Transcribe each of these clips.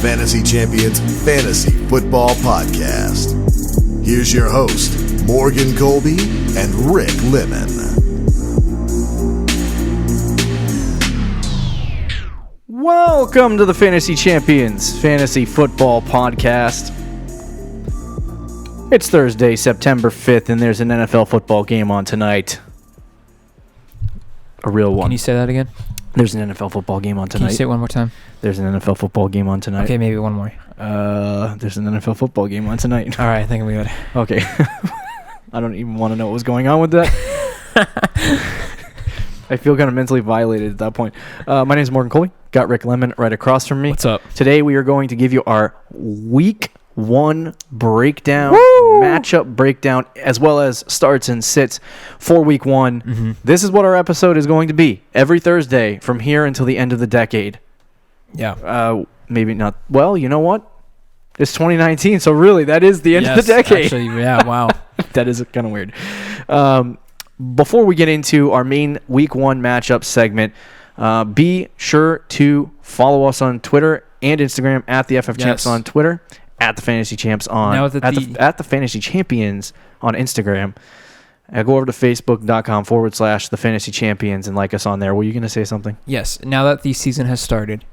Fantasy Champions Fantasy Football Podcast. Here's your host, Morgan Colby and Rick Lemon. Welcome to the Fantasy Champions Fantasy Football Podcast. It's Thursday, September 5th, and there's an NFL football game on tonight. A real one. Can you say that again? There's an NFL football game on tonight. Can you say it one more time? There's an NFL football game on tonight. Okay, maybe one more. There's an NFL football game on tonight. All right, I think we good. Okay. I don't even want to know what was going on with that. I feel kind of mentally violated at that point. My name is Morgan Colby. Got Rick Lemon right across from me. What's up? Today we are going to give you our Week 1 breakdown, matchup breakdown, as well as starts and sits for Week 1. Mm-hmm. This is what our episode is going to be every Thursday from here until the end of the decade. Yeah. Maybe not. Well, you know what? It's 2019, so really that is the end of the decade. Actually, yeah, wow. That is kind of weird. Before we get into our main Week 1 matchup segment, be sure to follow us on Twitter and Instagram at the FF Champs on Twitter, at the Fantasy Champs on at the Fantasy Champions on Instagram. Go over to facebook.com/the Fantasy Champions and like us on there. Were you going to say something? Yes. Now that the season has started,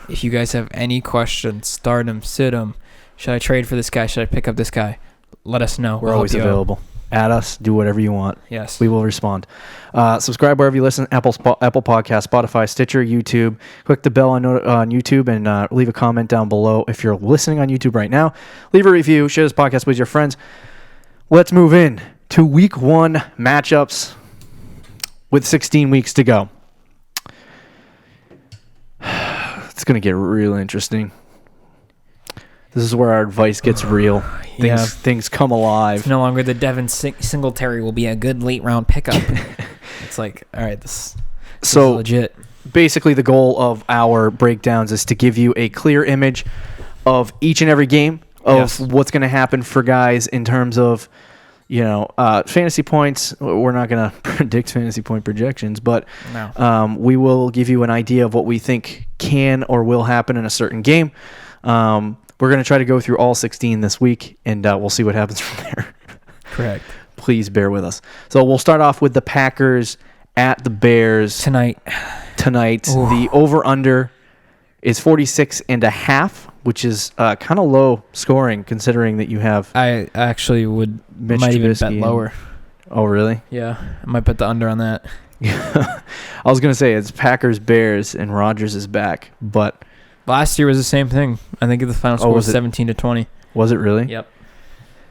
if you guys have any questions, start them, sit them. Should I trade for this guy? Should I pick up this guy? Let us know. We're always available. Add us. Do whatever you want. Yes. We will respond. Subscribe wherever you listen. Apple Podcast, Spotify, Stitcher, YouTube. Click the bell on YouTube and leave a comment down below. If you're listening on YouTube right now, leave a review. Share this podcast with your friends. Let's move in to Week 1 matchups with 16 weeks to go. It's going to get real interesting. This is where our advice gets real. Things come alive. It's no longer the Devin Singletary will be a good late round pickup. It's like, all right, this is legit. Basically, the goal of our breakdowns is to give you a clear image of each and every game of what's going to happen for guys in terms of, fantasy points. We're not going to predict fantasy point projections, but we will give you an idea of what we think can or will happen in a certain game. We're going to try to go through all 16 this week, and we'll see what happens from there. Correct. Please bear with us. So we'll start off with the Packers at the Bears. Tonight. Ooh. The over-under is 46.5, which is kind of low scoring considering that you have... I actually might even bet lower. Oh, really? Yeah. I might put the under on that. I was going to say it's Packers-Bears, and Rodgers is back, but... Last year was the same thing. I think the final score was 17-20. Was it really? Yep.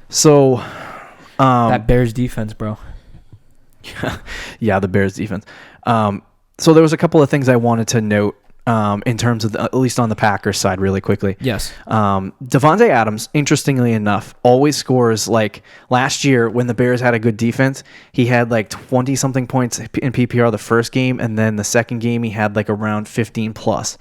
So, that Bears defense, bro. Yeah, the Bears defense. So there was a couple of things I wanted to note in terms of at least on the Packers side, really quickly. Yes. Devontae Adams, interestingly enough, always scores like last year when the Bears had a good defense. He had like 20 something points in PPR the first game, and then the second game he had like around 15 plus.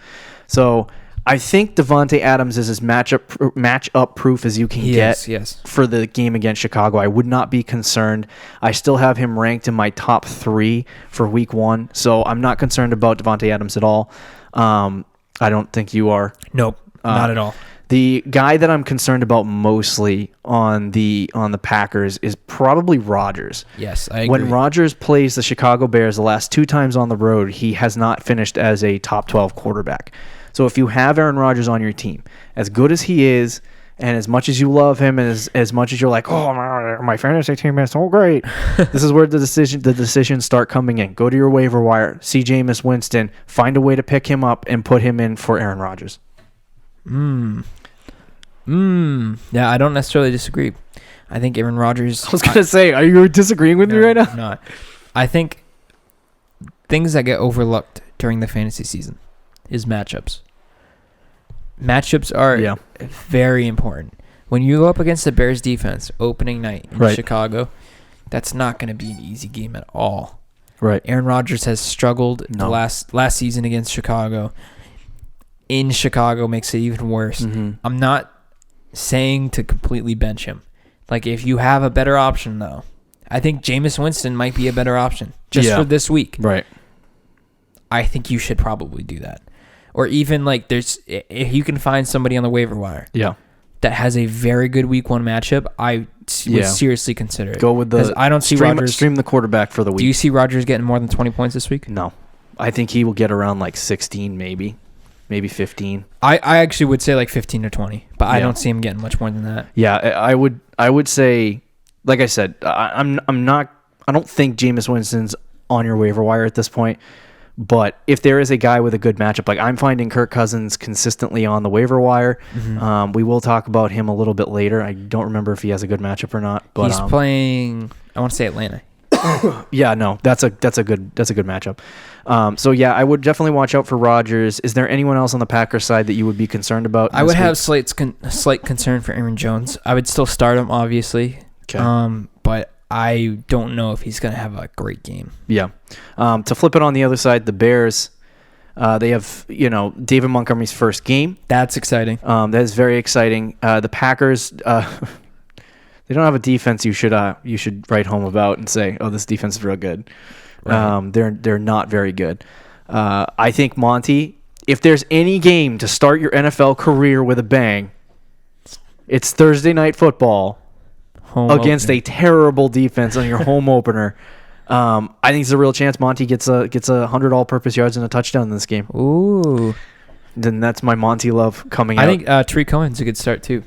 So I think Devontae Adams is as matchup proof as you can get for the game against Chicago. I would not be concerned. I still have him ranked in my top 3 for Week 1, so I'm not concerned about Devontae Adams at all. I don't think you are. Nope, not at all. The guy that I'm concerned about mostly on the Packers is probably Rodgers. Yes, I agree. When Rodgers plays the Chicago Bears the last 2 times on the road, he has not finished as a top 12 quarterback. So if you have Aaron Rodgers on your team, as good as he is, and as much as you love him, and as much as you're like, oh, my fantasy team is so great, this is where the decisions start coming in. Go to your waiver wire, see Jameis Winston, find a way to pick him up and put him in for Aaron Rodgers. Yeah, I don't necessarily disagree. I think Aaron Rodgers... I was going to say, are you disagreeing with me right now? I'm not. I think things that get overlooked during the fantasy season is matchups. Matchups are very important. When you go up against the Bears defense opening night in Chicago, that's not going to be an easy game at all. Right. Aaron Rodgers has struggled the last season against Chicago. In Chicago makes it even worse. Mm-hmm. I'm not saying to completely bench him. Like, if you have a better option, though, I think Jameis Winston might be a better option just for this week. Right. I think you should probably do that. or even like if you can find somebody on the waiver wire Yeah. that has a very good week 1 matchup, I would seriously consider it. Go with the. I don't see Rodgers. Stream the quarterback for the week. Do you see Rodgers getting more than 20 points this week? No. I think he will get around like 16, maybe 15. I actually would say like 15 to 20, but I don't see him getting much more than that. Yeah, I would say, like I said, I don't think Jameis Winston's on your waiver wire at this point. But if there is a guy with a good matchup, like I'm finding Kirk Cousins consistently on the waiver wire. Mm-hmm. We will talk about him a little bit later. I don't remember if he has a good matchup or not. But he's playing. I want to say Atlanta. Yeah, no, that's a good matchup. So yeah, I would definitely watch out for Rodgers. Is there anyone else on the Packers side that you would be concerned about? I would have slight concern for Aaron Jones. I would still start him, obviously. Okay. But I don't know if he's going to have a great game. Yeah. To flip it on the other side, the Bears, they have, David Montgomery's first game. That's exciting. That is very exciting. The Packers, they don't have a defense you should write home about and say, oh, this defense is real good. Right. They're not very good. I think Monty, if there's any game to start your NFL career with a bang, it's Thursday Night Football. Against a terrible defense on your home opener. I think it's a real chance Monty gets 100 all-purpose yards and a touchdown in this game. Ooh. Then that's my Monty love coming out. I think Tariq Cohen's a good start too.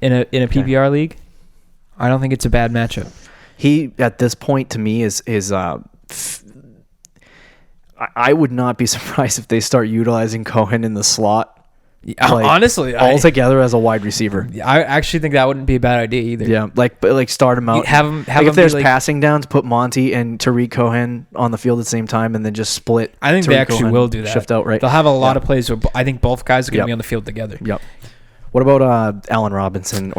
In a PPR league, I don't think it's a bad matchup. He at this point to me is I would not be surprised if they start utilizing Cohen in the slot. Honestly, altogether as a wide receiver, I actually think that wouldn't be a bad idea either. Yeah, like start him out. Have him if there's passing downs, put Monty and Tariq Cohen on the field at the same time, and then just split. I think Tariq they actually Cohen, will do that. Shift out, right? They'll have a lot of plays where I think both guys are going to be on the field together. Yep. What about Allen Robinson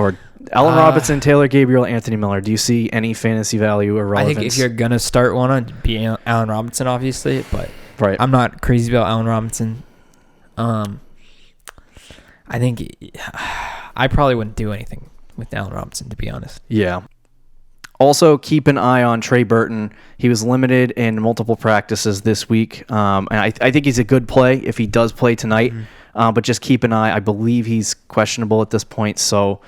Robinson, Taylor Gabriel, Anthony Miller? Do you see any fantasy value or relevance? I think if you're gonna start one, it'd be Allen Robinson, obviously, but right. I'm not crazy about Allen Robinson. I think I probably wouldn't do anything with Allen Robinson, to be honest. Yeah. Also, keep an eye on Trey Burton. He was limited in multiple practices this week. And I think he's a good play if he does play tonight. Mm-hmm. But just keep an eye. I believe he's questionable at this point. So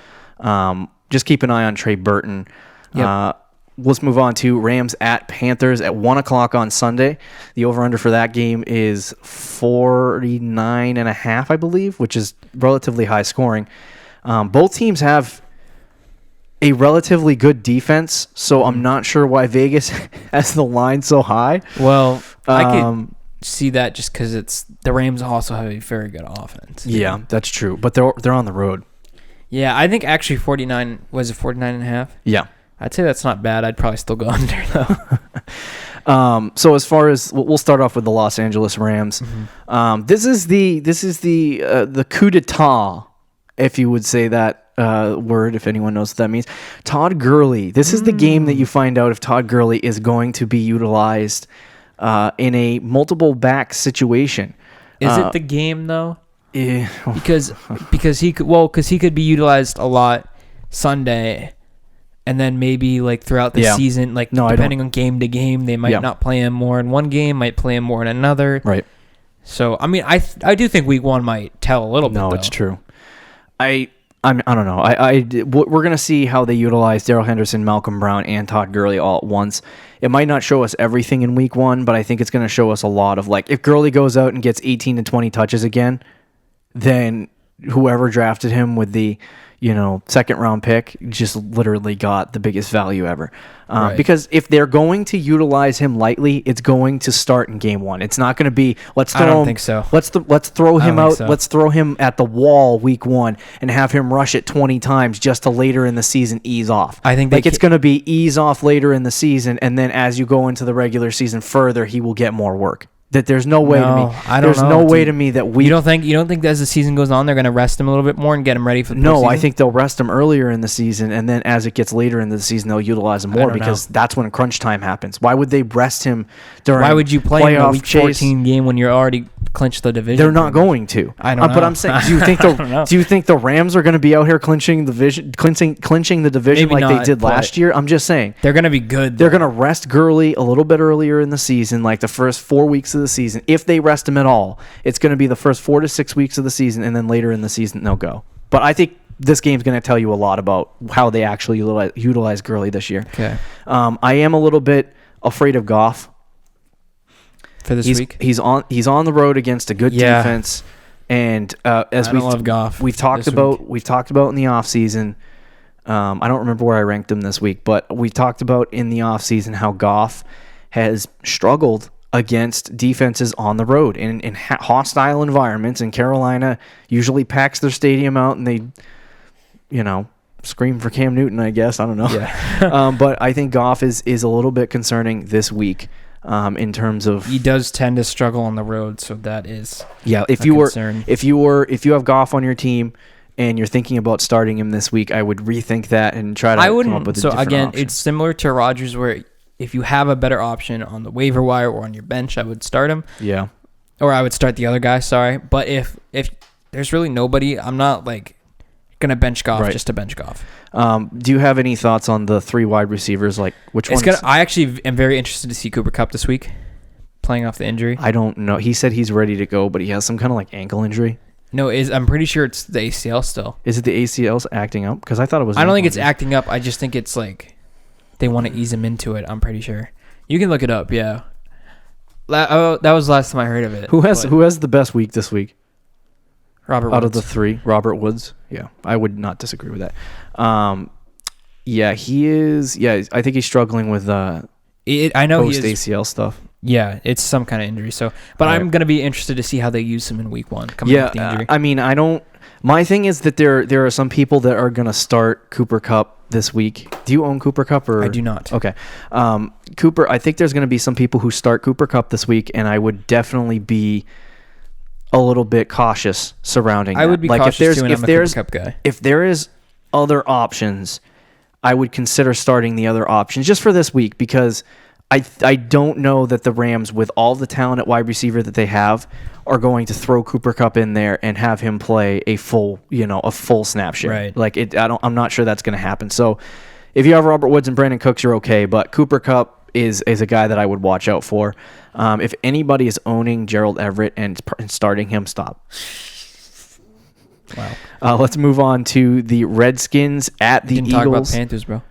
just keep an eye on Trey Burton. Yep. Let's move on to Rams at Panthers at 1 o'clock on Sunday. The over-under for that game is 49.5, I believe, which is relatively high scoring. Both teams have a relatively good defense, so I'm not sure why Vegas has the line so high. Well, I could see that just because the Rams also have a very good offense. Yeah, that's true, but they're on the road. Yeah, I think actually 49.5? Yeah. I'd say that's not bad. I'd probably still go under though. So as far as we'll start off with the Los Angeles Rams. Mm-hmm. This is the coup d'état, if you would say that word, if anyone knows what that means. Todd Gurley. This is the game that you find out if Todd Gurley is going to be utilized in a multiple back situation. Is it the game though? Yeah. Because he could be utilized a lot Sunday. And then maybe like throughout the season, depending on game to game, they might not play him more in one game, might play him more in another. Right. So I mean, I do think week 1 might tell a little bit. No, it's true. I don't know. We're gonna see how they utilize Darrell Henderson, Malcolm Brown, and Todd Gurley all at once. It might not show us everything in week 1, but I think it's gonna show us a lot of if Gurley goes out and gets 18 to 20 touches again, then whoever drafted him with the second round pick just literally got the biggest value ever. Right. Because if they're going to utilize him lightly, it's going to start in game 1. It's not going to be let's throw I don't him. Think so. Let's throw him out. So. Let's throw him at the wall week 1 and have him rush it 20 times just to later in the season ease off. I think it's going to be ease off later in the season, and then as you go into the regular season further, he will get more work. That there's no way to me. There's no way to me that we. You don't think as the season goes on they're going to rest him a little bit more and get him ready for the No, I think they'll rest him earlier in the season, and then as it gets later in the season, they'll utilize him more because that's when crunch time happens. Why would they rest him during? Why would you play him in a week 14 game when you're already clinch the division. They're not going to. I don't know. But I'm saying, do you think the Rams are going to be out here clinching the division Maybe like they not, did but last year? I'm just saying. They're going to be good. They're going to rest Gurley a little bit earlier in the season, like the first 4 weeks of the season. If they rest him at all, it's going to be the first 4 to 6 weeks of the season, and then later in the season they'll go. But I think this game's going to tell you a lot about how they actually utilize Gurley this year. Okay. I am a little bit afraid of Goff. For this week, he's on the road against a good defense, and as love Goff we've talked about in the offseason, I don't remember where I ranked him this week, but we talked about in the offseason how Goff has struggled against defenses on the road in hostile environments, and Carolina usually packs their stadium out and they, scream for Cam Newton, I guess. I don't know. Yeah. But I think Goff is a little bit concerning this week. In terms of, he does tend to struggle on the road, so that is if you have Goff on your team and you're thinking about starting him this week, I would rethink that and try to come up with a different option. It's similar to Rodgers, where if you have a better option on the waiver wire or on your bench, I would start him. Yeah, or I would start the other guy. Sorry, but if there's really nobody, I'm not gonna bench Goff just to bench Goff. Do you have any thoughts on the 3 wide receivers? Like which ones? I actually am very interested to see Cooper Kupp this week, playing off the injury. I don't know. He said he's ready to go, but he has some kind of ankle injury. No, I'm pretty sure it's the ACL still. Is it the ACL's acting up? Because I thought it was. I don't think it's acting up. I just think it's they want to ease him into it. I'm pretty sure. You can look it up. Yeah. That was the last time I heard of it. Who has the best week this week? Robert out Woods. of the 3, Robert Woods. Yeah, I would not disagree with that. Yeah, he is. Yeah, I think he's struggling with I know post ACL stuff. Yeah, it's some kind of injury. So, but I'm gonna be interested to see how they use him in week 1. Coming off the injury. I mean, I don't. My thing is that there are some people that are gonna start Cooper Kupp this week. Do you own Cooper Kupp or? I do not. Okay, Cooper. I think there's gonna be some people who start Cooper Kupp this week, and I would definitely be a little bit cautious surrounding that. I would be cautious too, and I'm a Cooper Kupp guy. If there is other options, I would consider starting the other options just for this week, because I don't know that the Rams, with all the talent at wide receiver that they have, are going to throw Cooper Kupp in there and have him play a full snap share. Right. I'm not sure that's going to happen. So if you have Robert Woods and Brandon Cooks, you're okay, but Cooper Kupp is a guy that I would watch out for. If anybody is owning Gerald Everett and starting him, stop. Wow. Let's move on to the Redskins at the Eagles. Talk about the Panthers, bro.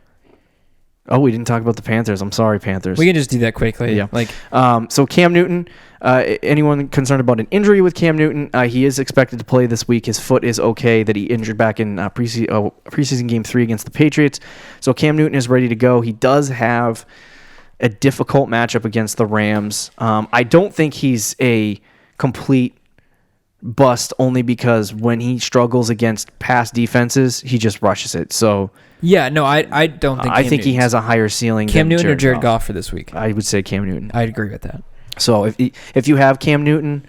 Oh, we didn't talk about the Panthers. I'm sorry, Panthers. We can just do that quickly. Yeah. So Cam Newton, anyone concerned about an injury with Cam Newton, he is expected to play this week. His foot is okay that he injured back in preseason game 3 against the Patriots. So Cam Newton is ready to go. He does have a difficult matchup against the Rams. I don't think he's a complete bust, only because when he struggles against pass defenses, he just rushes it. So yeah, no, I don't think. I think he has a higher ceiling. Cam than Newton or Jared Goff for this week. I would say Cam Newton. I'd agree with that. So if you have Cam Newton,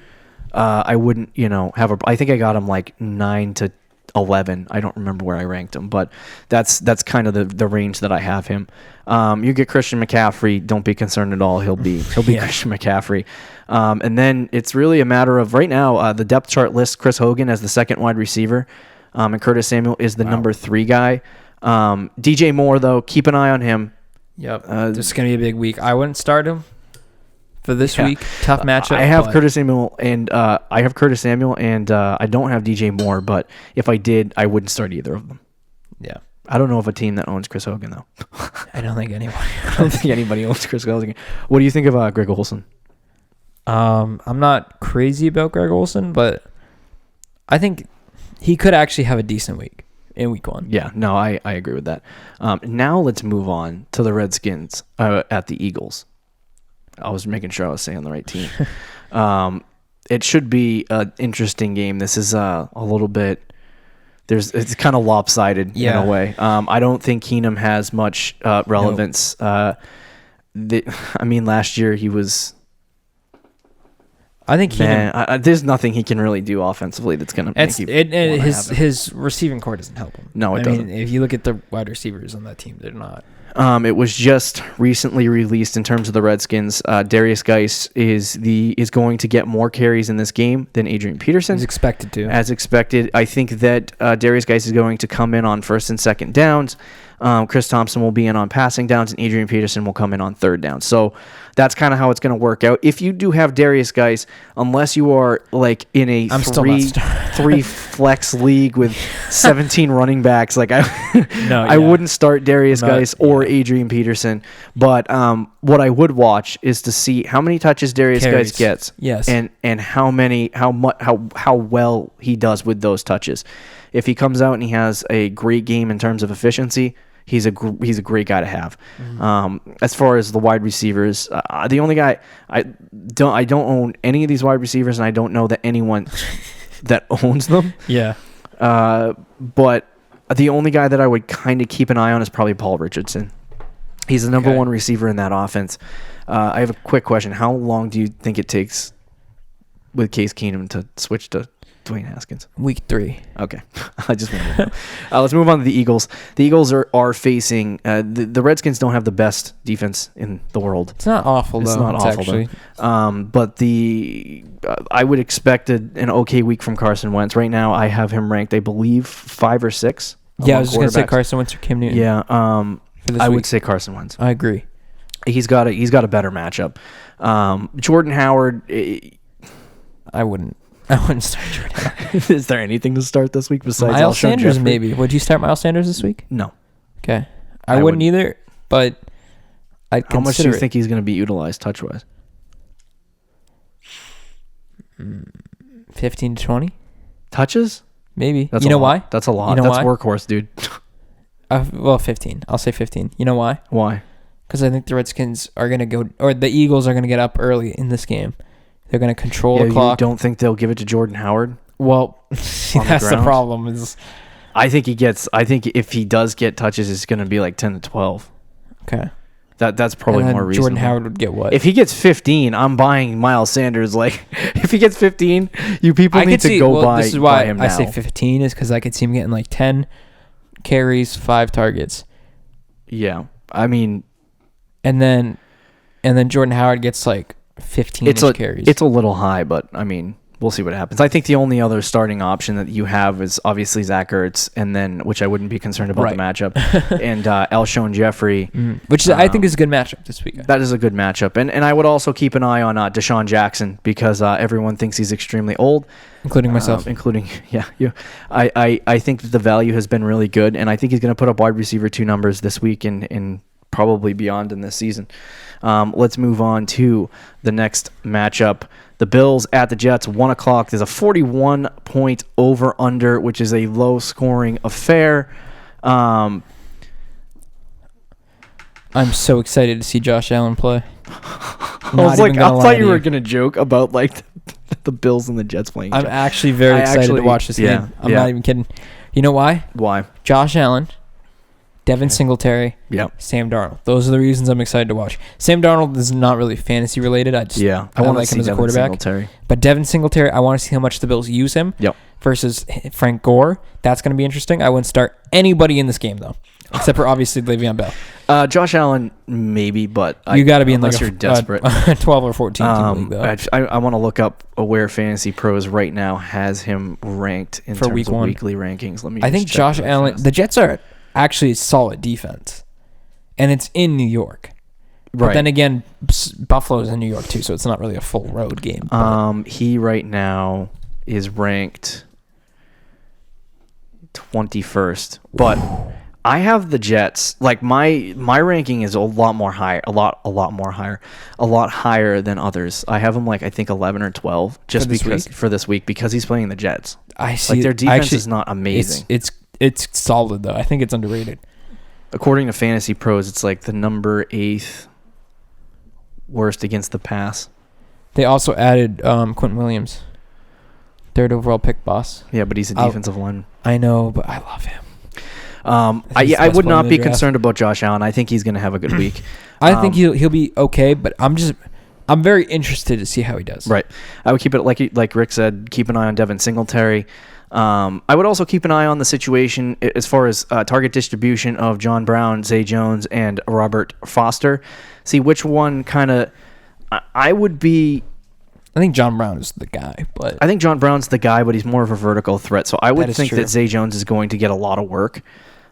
I wouldn't have a. I think I got him 9 to 11. I don't remember where I ranked him, but that's kind of the range that I have him. You get Christian McCaffrey, don't be concerned at all. He'll be Christian McCaffrey. And then it's really a matter of right now, the depth chart lists Chris Hogan as the second wide receiver, and Curtis Samuel is the number 3 guy. DJ Moore, though, keep an eye on him. Yep. This is going to be a big week. I wouldn't start him for this week. Tough matchup. I have Curtis Samuel and I don't have DJ Moore, but if I did, I wouldn't start either of them. Yeah. I don't know of a team that owns Chris Hogan, though. I don't think anybody. I don't think anybody owns Chris Hogan. What do you think of Greg Olsen? I'm not crazy about Greg Olsen, but I think he could actually have a decent week in week 1. Yeah, no, I agree with that. Now let's move on to the Redskins at the Eagles. I was making sure I was saying the right team. It should be an interesting game. This is a little bit. It's kind of lopsided in a way. I don't think Keenum has much relevance. Nope. Last year he was. I think Keenum. There's nothing he can really do offensively that's going to make his receiving core doesn't help him. No, it doesn't. If you look at the wide receivers on that team, they're not. It was just recently released in terms of the Redskins. Darius Geis is going to get more carries in this game than Adrian Peterson. He's expected to. As expected. I think that Darius Geis is going to come in on first and second downs. Chris Thompson will be in on passing downs, and Adrian Peterson will come in on third down. So that's kind of how it's going to work out. If you do have Darius Geis, unless you are like in a three flex league with 17 running backs, like I wouldn't start Darius Geis or Adrian Peterson. But what I would watch is to see how many touches Darius Geis gets, and how well he does with those touches. If he comes out and he has a great game in terms of efficiency, he's a great guy to have. As far as the wide receivers, the only guy I don't own any of these wide receivers, and I don't know that anyone that owns them. Yeah. But the only guy that I would kind of keep an eye on is probably Paul Richardson. He's the number one receiver in that offense. I have a quick question. How long do you think it takes with Case Keenum to switch to Dwayne Haskins? Week 3. Okay. I just wanted to know. Let's move on to the Eagles. The Eagles are facing the Redskins don't have the best defense in the world. It's not awful, though. It's not awful, actually. But I would expect an okay week from Carson Wentz. Right now, I have him ranked, I believe, 5 or 6. Yeah, I was just going to say Carson Wentz or Cam Newton. Yeah, I would say Carson Wentz. I agree. He's got a better matchup. Jordan Howard. I wouldn't start Jordan Howard. Is there anything to start this week besides Miles Alshon Sanders? Jeffrey? Maybe. Would you start Miles Sanders this week? No. Okay. I wouldn't either, but I'd consider How much do you it. think he's going to be utilized touch-wise? 15 to 20? Touches? Maybe. That's you know why? That's a lot. You know That's why? workhorse, dude. Well, 15. I'll say 15. You know why? Why? Because I think the Redskins are going to go, or the Eagles are going to get up early in this game. They're going to control the clock. You don't think they'll give it to Jordan Howard? Well, that's the problem. I think if he does get touches, it's going to be like 10 to 12. Okay. That's probably more reasonable. Jordan Howard would get what? If he gets 15, I'm buying Miles Sanders. Like, if he gets 15, you people need to go buy him now. This is why I say 15 is because I could see him getting like 10 carries, 5 targets. Yeah. I mean... And then Jordan Howard gets like 15 carries. It's a little high, but I mean, we'll see what happens. I think the only other starting option that you have is obviously Zach Ertz, and then which I wouldn't be concerned about the matchup, and Alshon Jeffrey, which I think is a good matchup this weekend. That is a good matchup, and I would also keep an eye on Deshaun Jackson because everyone thinks he's extremely old, including myself, you. I think that the value has been really good, and I think he's going to put up wide receiver 2 numbers this week and probably beyond in this season. Let's move on to the next matchup. The Bills at the Jets, 1 o'clock. There's a 41-point over-under, which is a low-scoring affair. I'm so excited to see Josh Allen play. I thought you were going to joke about like the Bills and the Jets playing. I'm actually very excited to watch this game. I'm not even kidding. You know why? Why? Josh Allen, Devin Singletary, Sam Darnold. Those are the reasons I'm excited to watch. Sam Darnold is not really fantasy related. I want to see him as a quarterback. Singletary. But Devin Singletary, I want to see how much the Bills use him versus Frank Gore. That's going to be interesting. I wouldn't start anybody in this game, though, except for obviously Le'Veon Bell. Josh Allen, maybe, but you got to be in unless you're desperate. 12 or 14 team league, though. I want to look up where Fantasy Pros right now has him ranked in terms of weekly rankings. Let me. I think Josh Allen. The Jets are actually a solid defense, and it's in New York. But then again, Buffalo's in New York too, so it's not really a full road game. He right now is ranked 21st, but I have the Jets. Like my ranking is a lot higher than others. I have him like I think 11 or 12 for this week because he's playing the Jets. I see. Like their defense is not amazing. It's solid though. I think it's underrated. According to Fantasy Pros, it's like the number 8th worst against the pass. They also added Quentin Williams, 3rd overall pick, boss. Yeah, but he's a defensive lineman. I know, but I love him. I would not be concerned about Josh Allen. I think he's going to have a good week. I think he'll be okay, but I'm I'm very interested to see how he does. Right. I would keep it like Rick said. Keep an eye on Devin Singletary. I would also keep an eye on the situation as far as target distribution of John Brown, Zay Jones, and Robert Foster. See which one kind of. I would be. I think John Brown is the guy, but I think John Brown's the guy, but he's more of a vertical threat. So I would think true. that Zay Jones is going to get a lot of work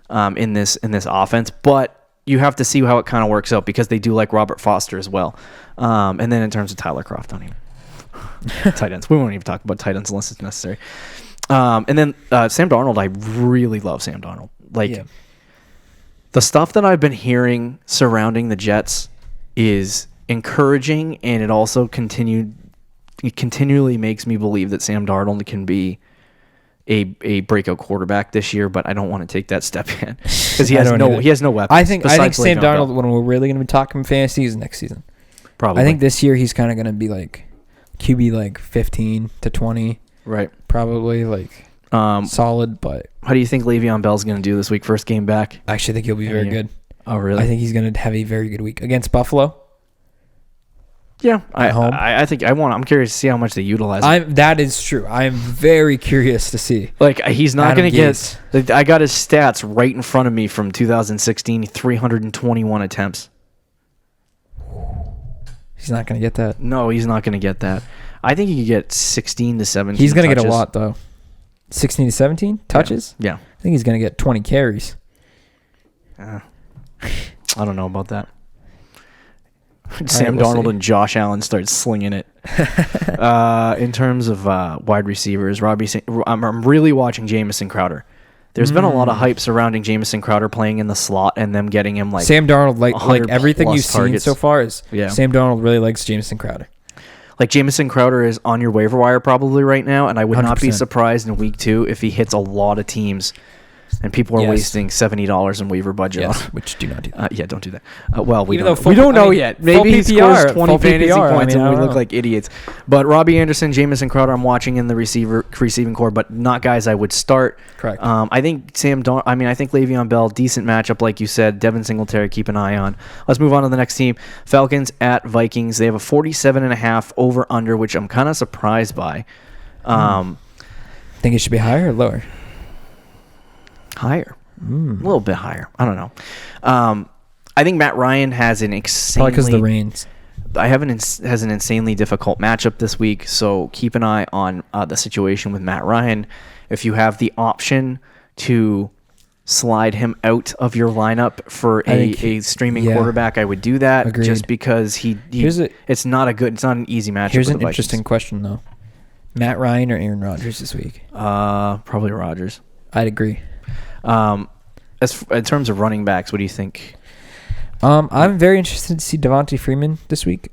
in this offense, but you have to see how it kind of works out because they do like Robert Foster as well. And then in terms of Tyler Kroft, don't even tight ends. We won't even talk about tight ends unless it's necessary. And then Sam Darnold, I really love Sam Darnold. The stuff that I've been hearing surrounding the Jets is encouraging, and it also continually makes me believe that Sam Darnold can be a breakout quarterback this year, but I don't want to take that step yet because he has no weapons. I think Sam Darnold, when we're really going to be talking fantasy, is next season. Probably. I think this year he's kind of going to be like QB like 15 to 20. Right. Probably like solid, but how do you think Le'Veon Bell's going to do this week? First game back. I actually think he'll be very good. Oh, really? I think he's going to have a very good week against Buffalo. Yeah, I think I'm curious to see how much they utilize him. That is true. I'm very curious to see. Like he's not going to get. I got his stats right in front of me from 2016. 321 attempts. He's not going to get that. No, he's not going to get that. I think he could get 16 to 17. He's going to get a lot though. 16 to 17 touches. Yeah. I think he's going to get 20 carries. I don't know about that. Sam Darnold and Josh Allen start slinging it. In terms of wide receivers, I'm really watching Jamison Crowder. There's been a lot of hype surrounding Jamison Crowder playing in the slot and them getting him like Sam Darnold, like everything you've seen so far is Sam Darnold really likes Jamison Crowder. Like Jamison Crowder is on your waiver wire probably right now, and I would 100%. Not be surprised in week 2 if he hits a lot of teams. And people are wasting $70 in waiver budget on which do not do that. Yeah, don't do that. Well, we don't know know yet. Maybe he scores 20 fantasy points and we look know. like idiots. But Robbie Anderson, Jamison Crowder, I'm watching in the receiving core, but not guys I would start. Correct. I think I think Le'Veon Bell, decent matchup, like you said. Devin Singletary, keep an eye on. Let's move on to the next team. Falcons at Vikings. They have a 47.5 over-under, which I'm kind of surprised by. Think it should be higher or lower? Higher. A little bit higher. I don't know. I think Matt Ryan has an insanely... Probably because of the Reigns. has an insanely difficult matchup this week, so keep an eye on the situation with Matt Ryan. If you have the option to slide him out of your lineup for a streaming quarterback, I would do that. Agreed. Just because it's not an easy matchup. Here's an interesting question, though. Matt Ryan or Aaron Rodgers this week? Probably Rodgers. I'd agree. In terms of running backs, what do you think? I'm very interested to see Devontae Freeman this week.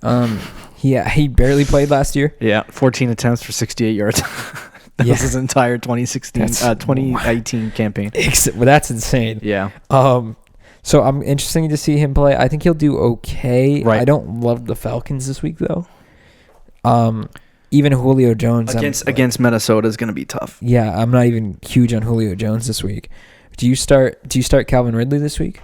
He barely played last year. Yeah, 14 attempts for 68 yards. That was his entire 2018 campaign. Well, that's insane. Yeah. So I'm interested to see him play. I think he'll do okay. Right. I don't love the Falcons this week though. Even Julio Jones against Minnesota is going to be tough. Yeah, I'm not even huge on Julio Jones this week. Do you start Calvin Ridley this week?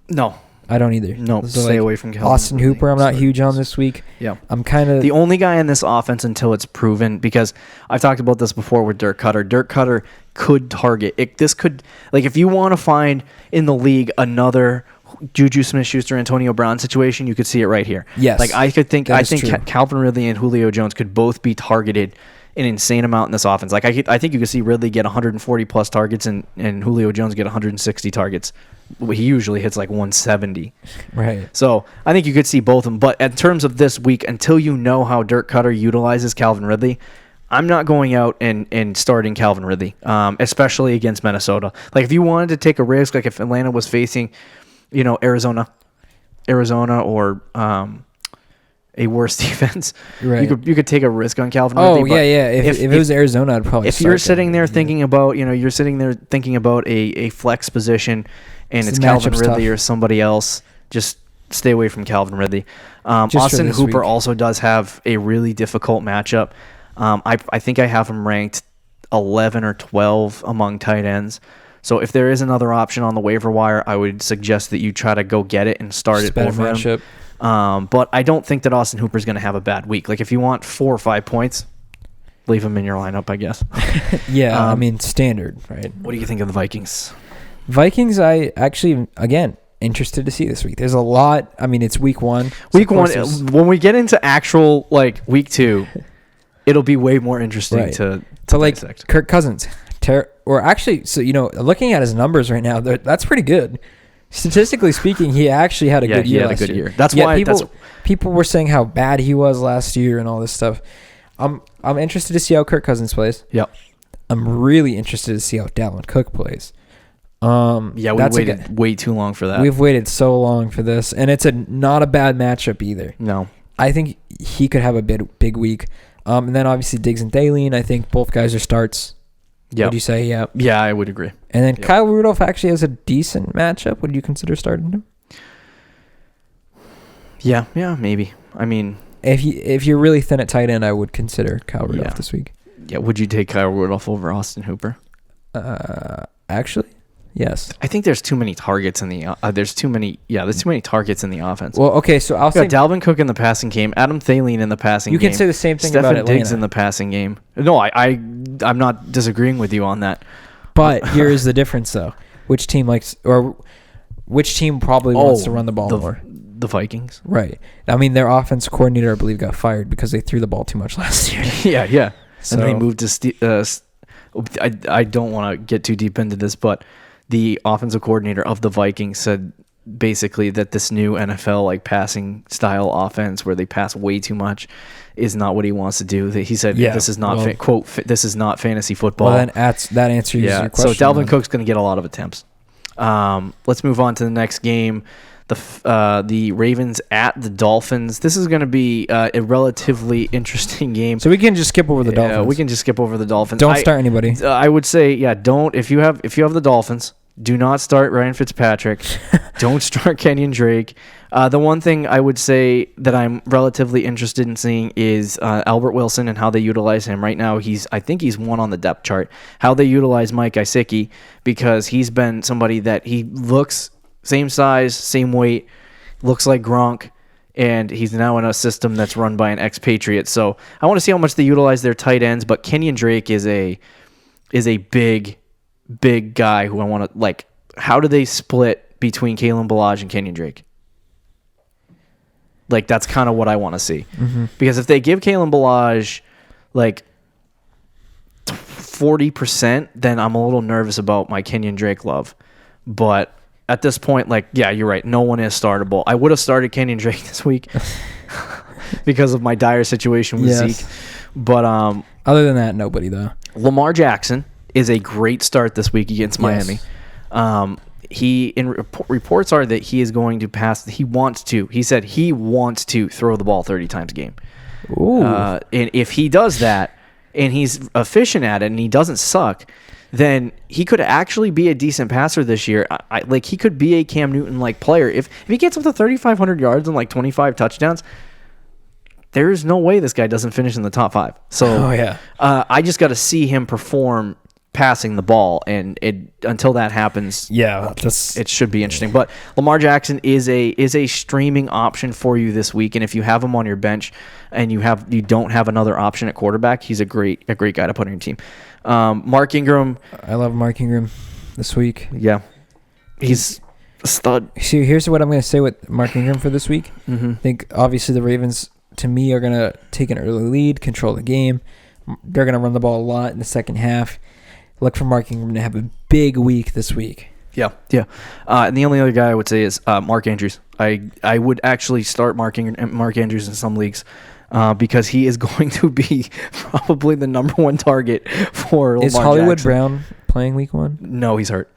No. I don't either. No, so stay away from Calvin Austin Ridley. Hooper, I'm not huge on this week. Yeah. I'm kind of... The only guy in this offense until it's proven, because I've talked about this before with Dirk Cutter. Dirk Cutter could target. If you want to find in the league another Juju Smith-Schuster, Antonio Brown situation, you could see it right here. Yes. I think Calvin Ridley and Julio Jones could both be targeted an insane amount in this offense. I think you could see Ridley get 140 plus targets and Julio Jones get 160 targets. He usually hits like 170. Right. So I think you could see both of them. But in terms of this week, until you know how Dirk Cutter utilizes Calvin Ridley, I'm not going out and starting Calvin Ridley, especially against Minnesota. Like if you wanted to take a risk, like if Atlanta was facing, Arizona or a worse defense, right. you could take a risk on Calvin Ridley. Oh yeah. If it was Arizona, I'd probably. If you're sitting there thinking about, a flex position, and it's Calvin Ridley or somebody else, just stay away from Calvin Ridley. Austin Hooper week. Also does have a really difficult matchup. I think I have him ranked 11 or 12 among tight ends. So if there is another option on the waiver wire, I would suggest that you try to go get it and start it over him. But I don't think that Austin Hooper's going to have a bad week. Like if you want 4 or 5 points, leave him in your lineup, I guess. Yeah, I mean, standard, right? What do you think of the Vikings? Vikings, I actually, again, interested to see this week. There's a lot. I mean, it's week 1. Week 1, when we get into actual, like, week 2, it'll be way more interesting to like dissect. Kirk Cousins, or actually, so, looking at his numbers right now, that's pretty good. Statistically speaking, he actually had a good year. He had a good year. That's why people were saying how bad he was last year and all this stuff. I'm interested to see how Kirk Cousins plays. Yep. I'm really interested to see how Dalvin Cook plays. We waited way too long for that. We've waited so long for this, and it's not a bad matchup either. No. I think he could have a big week. And then obviously Diggs and Daleen, I think both guys are starts. Yeah. Would you say? Yeah. Yeah, I would agree. And then Kyle Rudolph actually has a decent matchup. Would you consider starting him? Yeah, maybe. I mean, if you're really thin at tight end, I would consider Kyle Rudolph this week. Yeah, would you take Kyle Rudolph over Austin Hooper? Actually, yes. I think there's too many targets in the there's too many targets in the offense. Well, okay, so I'll say Dalvin Cook in the passing game, Adam Thielen in the passing game. You can say the same thing about Atlanta. Diggs in the passing game. No, I'm not disagreeing with you on that. But here is the difference, though. Which team probably wants to run the ball more? The Vikings. Right. I mean, their offense coordinator, I believe, got fired because they threw the ball too much last year. Yeah. So, and they moved to I don't want to get too deep into this, but the offensive coordinator of the Vikings said basically that this new NFL like passing style offense where they pass way too much is not what he wants to do. He said this is not this is not fantasy football. Well, then that answers your question. So Dalvin Cook's going to get a lot of attempts. Let's move on to the next game. The Ravens at the Dolphins. This is going to be a relatively interesting game. So we can just skip over the Dolphins. We can just skip over the Dolphins. Don't start anybody. I would say, don't. If you have the Dolphins, do not start Ryan Fitzpatrick. Don't start Kenyon Drake. The one thing I would say that I'm relatively interested in seeing is Albert Wilson and how they utilize him. Right now, I think he's one on the depth chart. How they utilize Mike Gesicki, because he's been somebody that he looks same size, same weight, looks like Gronk, and he's now in a system that's run by an expatriate. So I want to see how much they utilize their tight ends, but Kenyon Drake is a big guy who I want to, like, how do they split between Kalen Ballage and Kenyon Drake? Like, that's kind of what I want to see. Mm-hmm. Because if they give Kalen Ballage, like, 40%, then I'm a little nervous about my Kenyon Drake love. But at this point, like, yeah, you're right. No one is startable. I would have started Kenyon Drake this week because of my dire situation with Zeke. But other than that, nobody, though. Lamar Jackson is a great start this week against Miami. Reports are that he is going to pass. He said he wants to throw the ball 30 times a game. Ooh. And if he does that and he's efficient at it and he doesn't suck, then he could actually be a decent passer this year. Like, he could be a Cam Newton-like player. If he gets up to 3,500 yards and like 25 touchdowns, there's no way this guy doesn't finish in the top 5. So I just got to see him perform passing the ball, and until that happens, it should be interesting. But Lamar Jackson is a streaming option for you this week, and if you have him on your bench and you don't have another option at quarterback, he's a great guy to put on your team. Mark Ingram, I love Mark Ingram this week. Yeah, he's a stud. See, here's what I'm going to say with Mark Ingram for this week. Mm-hmm. I think obviously the Ravens, to me, are going to take an early lead, control the game. They're going to run the ball a lot in the second half. Look for Mark Ingram to have a big week this week. Yeah. And the only other guy I would say is Mark Andrews. I would actually start Mark Andrews in some leagues because he is going to be probably the number one target for Lamar Jackson. Is Hollywood Brown playing week 1? No, he's hurt.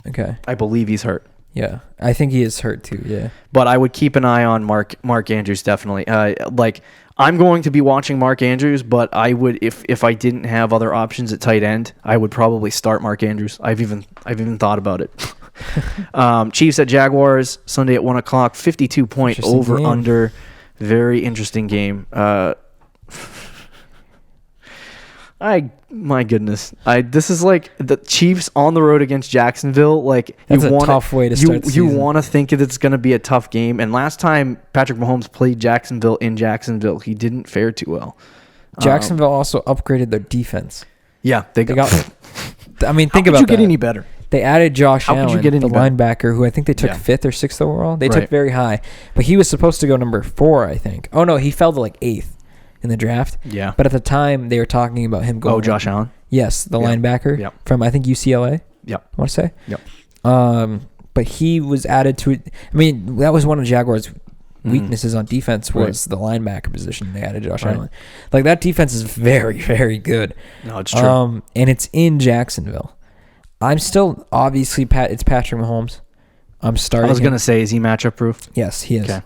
Okay. I believe he's hurt. Yeah, I think he is hurt too, yeah. But I would keep an eye on Mark Andrews, definitely. I'm going to be watching Mark Andrews, but I would, if I didn't have other options at tight end, I would probably start Mark Andrews. I've even thought about it. Chiefs at Jaguars, Sunday at 1 o'clock, 52-point over-under. Very interesting game. My goodness. This is like the Chiefs on the road against Jacksonville. Like That's a tough way to start the You season. want to think that it's going to be a tough game. And last time Patrick Mahomes played Jacksonville in Jacksonville, he didn't fare too well. Jacksonville also upgraded their defense. Yeah, they got. I mean, think How about could you that. get any better? They added Josh How could Allen, you get any the better? linebacker, who I think they took Yeah. 5th or 6th overall. They took Right. very high, but he was supposed to go number 4, I think. Oh no, he fell to like 8th in the draft. Yeah. But at the time, they were talking about him going. Josh Allen. Yes, the Yeah. linebacker Yep. from I think UCLA. Yep. I want to say. Yep. But he was added to it. I mean, that was one of Jaguars' weaknesses on defense was the linebacker position. They added Josh Allen. Like that defense is very, very good. No, it's true. And it's in Jacksonville. I'm still obviously it's Patrick Mahomes. I'm starting. I was him. gonna say, is he matchup proof? Yes, he is. Okay.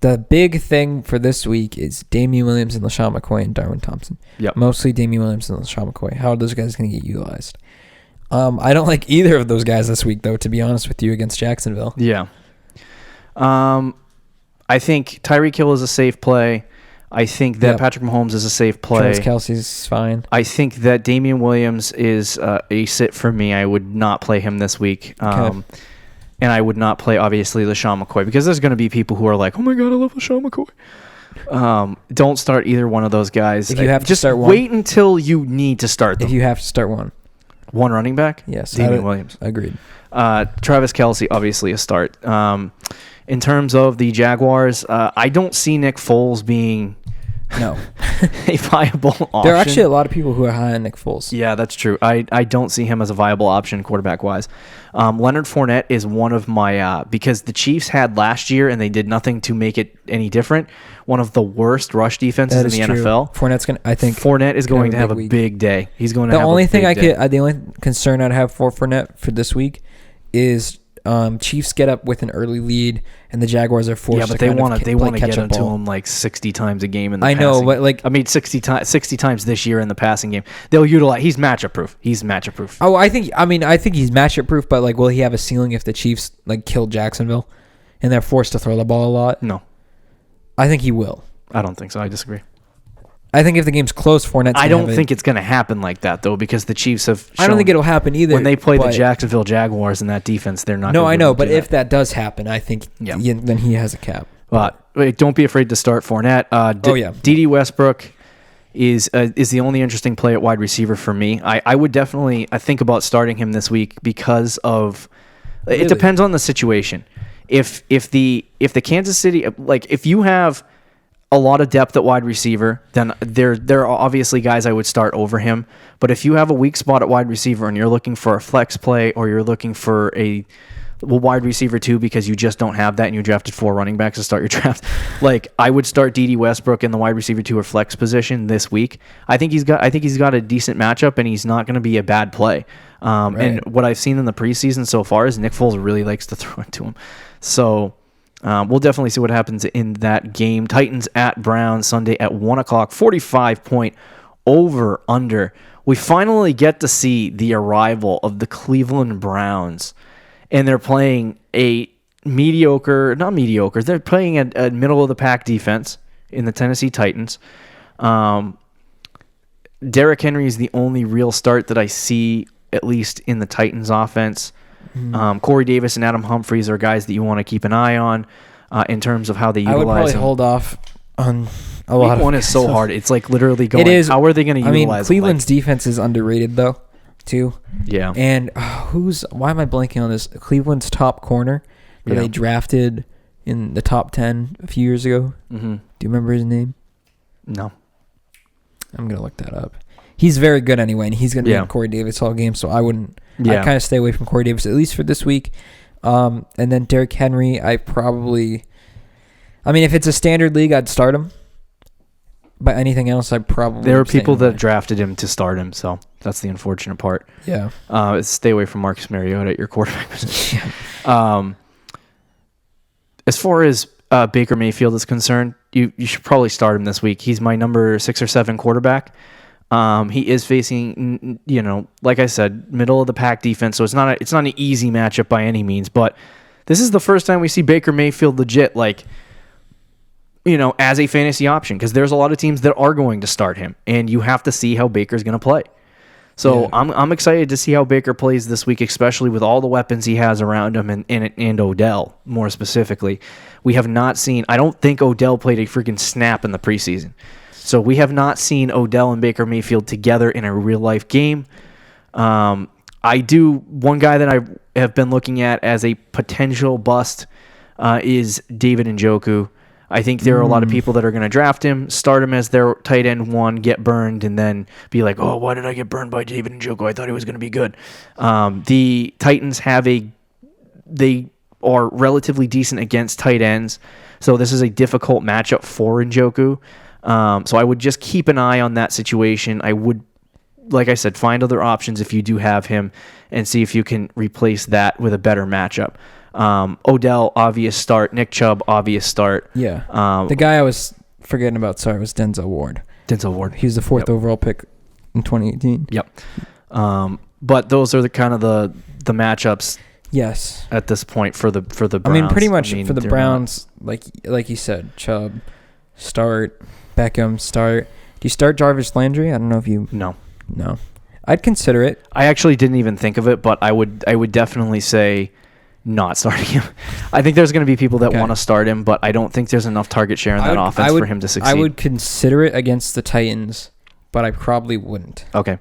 The big thing for this week is Damian Williams and LaShawn McCoy and Darwin Thompson. Yep. Mostly Damian Williams and LaShawn McCoy. How are those guys going to get utilized? I don't like either of those guys this week, though, to be honest with you, against Jacksonville. Yeah. I think Tyreek Hill is a safe play. I think that Patrick Mahomes is a safe play. Travis Kelce's fine. I think that Damian Williams is a sit for me. I would not play him this week. Okay. And I would not play, obviously, LaShawn McCoy because there's going to be people who are like, oh, my God, I love LaShawn McCoy. Don't start either one of those guys. If you have to just start one. wait until you need to start them. If you have to start one. One running back? Yes. Damian Williams. Agreed. Travis Kelce, obviously, a start. In terms of the Jaguars, I don't see Nick Foles being No. a viable option. There are actually a lot of people who are high on Nick Foles. Yeah, that's true. I don't see him as a viable option quarterback-wise. Leonard Fournette is one of my because the Chiefs had last year, and they did nothing to make it any different, one of the worst rush defenses in the NFL. Fournette's going to, I think. Fournette is going to have a week. big day. He's going to have The only a thing big day. the only concern I'd have for Fournette for this week is Chiefs get up with an early lead and the Jaguars are forced. Yeah, but to they want to catch get up into ball. him like 60 times a game in the I know, passing. but like 60 times this year in the passing game. They'll utilize. He's matchup proof. He's matchup proof. Oh, I think he's matchup proof, but like, will he have a ceiling if the Chiefs like kill Jacksonville and they're forced to throw the ball a lot? No, I think he will. I don't think so. I disagree. I think if the game's close, Fournette's I gonna don't think it's going to happen like that though, because the Chiefs have. I don't think it'll happen either. When they play the but- Jacksonville Jaguars in that defense, they're not. No, gonna I be know, able to but do if that. that does happen, I think then he has a cap. Wait, don't be afraid to start Fournette. D.D. Westbrook is the only interesting play at wide receiver for me. I would definitely think about starting him this week because of it depends on the situation. If the Kansas City, like if you have a lot of depth at wide receiver, then there are obviously guys I would start over him. But if you have a weak spot at wide receiver and you're looking for a flex play or you're looking for a wide receiver too because you just don't have that and you drafted 4 running backs to start your draft, like I would start D.D. Westbrook in the wide receiver 2 or flex position this week. I think he's got a decent matchup and he's not going to be a bad play. And what I've seen in the preseason so far is Nick Foles really likes to throw it to him. So we'll definitely see what happens in that game. Titans at Browns Sunday at 1:00, 45-point over under. We finally get to see the arrival of the Cleveland Browns, and they're playing a not mediocre. They're playing a middle of the pack defense in the Tennessee Titans. Derrick Henry is the only real start that I see, at least in the Titans offense. Corey Davis and Adam Humphries are guys that you want to keep an eye on in terms of how they utilize I would probably them. hold off on a lot Week of one is so hard. It's like literally going, It is. how are they going to utilize Cleveland's them? defense is underrated though, too. Yeah. And why am I blanking on this? Cleveland's top corner that they drafted in the top 10 a few years ago. Mm-hmm. Do you remember his name? No. I'm going to look that up. He's very good anyway, and he's going to be in Corey Davis all game, so I wouldn't. Yeah. I kind of stay away from Corey Davis, at least for this week. And then Derrick Henry, if it's a standard league, I'd start him. But anything else, I'd probably. There are people that drafted him to start him, so that's the unfortunate part. Yeah. Stay away from Marcus Mariota at your quarterback position. As far as Baker Mayfield is concerned, you should probably start him this week. He's my number 6 or 7 quarterback. He is facing, like I said, middle of the pack defense, so it's not an easy matchup by any means. But this is the first time we see Baker Mayfield legit. Like, as a fantasy option, because there's a lot of teams that are going to start him, and you have to see how Baker's going to play. So I'm excited to see how Baker plays this week, especially with all the weapons he has around him and Odell more specifically. We have not seen. I don't think Odell played a freaking snap in the preseason, so we have not seen Odell and Baker Mayfield together in a real life game. One guy that I have been looking at as a potential bust is David Njoku. I think there are a lot of people that are going to draft him, start him as their tight end one, get burned, and then be like, oh, why did I get burned by David Njoku? I thought he was going to be good. The Titans they are relatively decent against tight ends, so this is a difficult matchup for Njoku. So I would just keep an eye on that situation. I would, like I said, find other options if you do have him and see if you can replace that with a better matchup. Odell, obvious start. Nick Chubb, obvious start. Yeah. The guy I was forgetting about, was Denzel Ward. He was the 4th overall pick in 2018. Yep. But those are the kind of the matchups. Yes. At this point for the Browns. I mean, pretty much for the Browns, like you said, Chubb, start. Beckham, start. Do you start Jarvis Landry? I don't know if you... No. I'd consider it. I actually didn't even think of it, but I would definitely say not starting him. I think there's going to be people that want to start him, but I don't think there's enough target share in that offense for him to succeed. I would consider it against the Titans, but I probably wouldn't. Okay.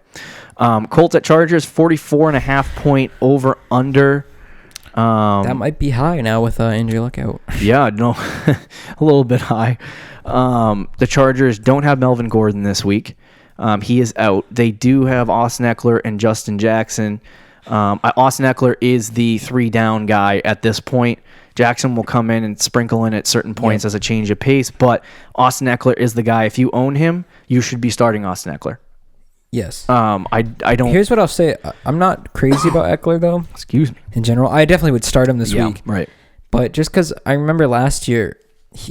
Colts at Chargers, 44.5 point over under. That might be high now with Andrew Luck out. Yeah, no, a little bit high. The Chargers don't have Melvin Gordon this week. He is out. They do have Austin Eckler and Justin Jackson. Austin Eckler is the 3-down guy at this point. Jackson will come in and sprinkle in at certain points as a change of pace, but Austin Eckler is the guy. If you own him, you should be starting Austin Eckler. Yes. I don't. Here's what I'll say. I'm not crazy about Eckler though. Excuse me. In general, I definitely would start him this week. Right. But just because I remember last year,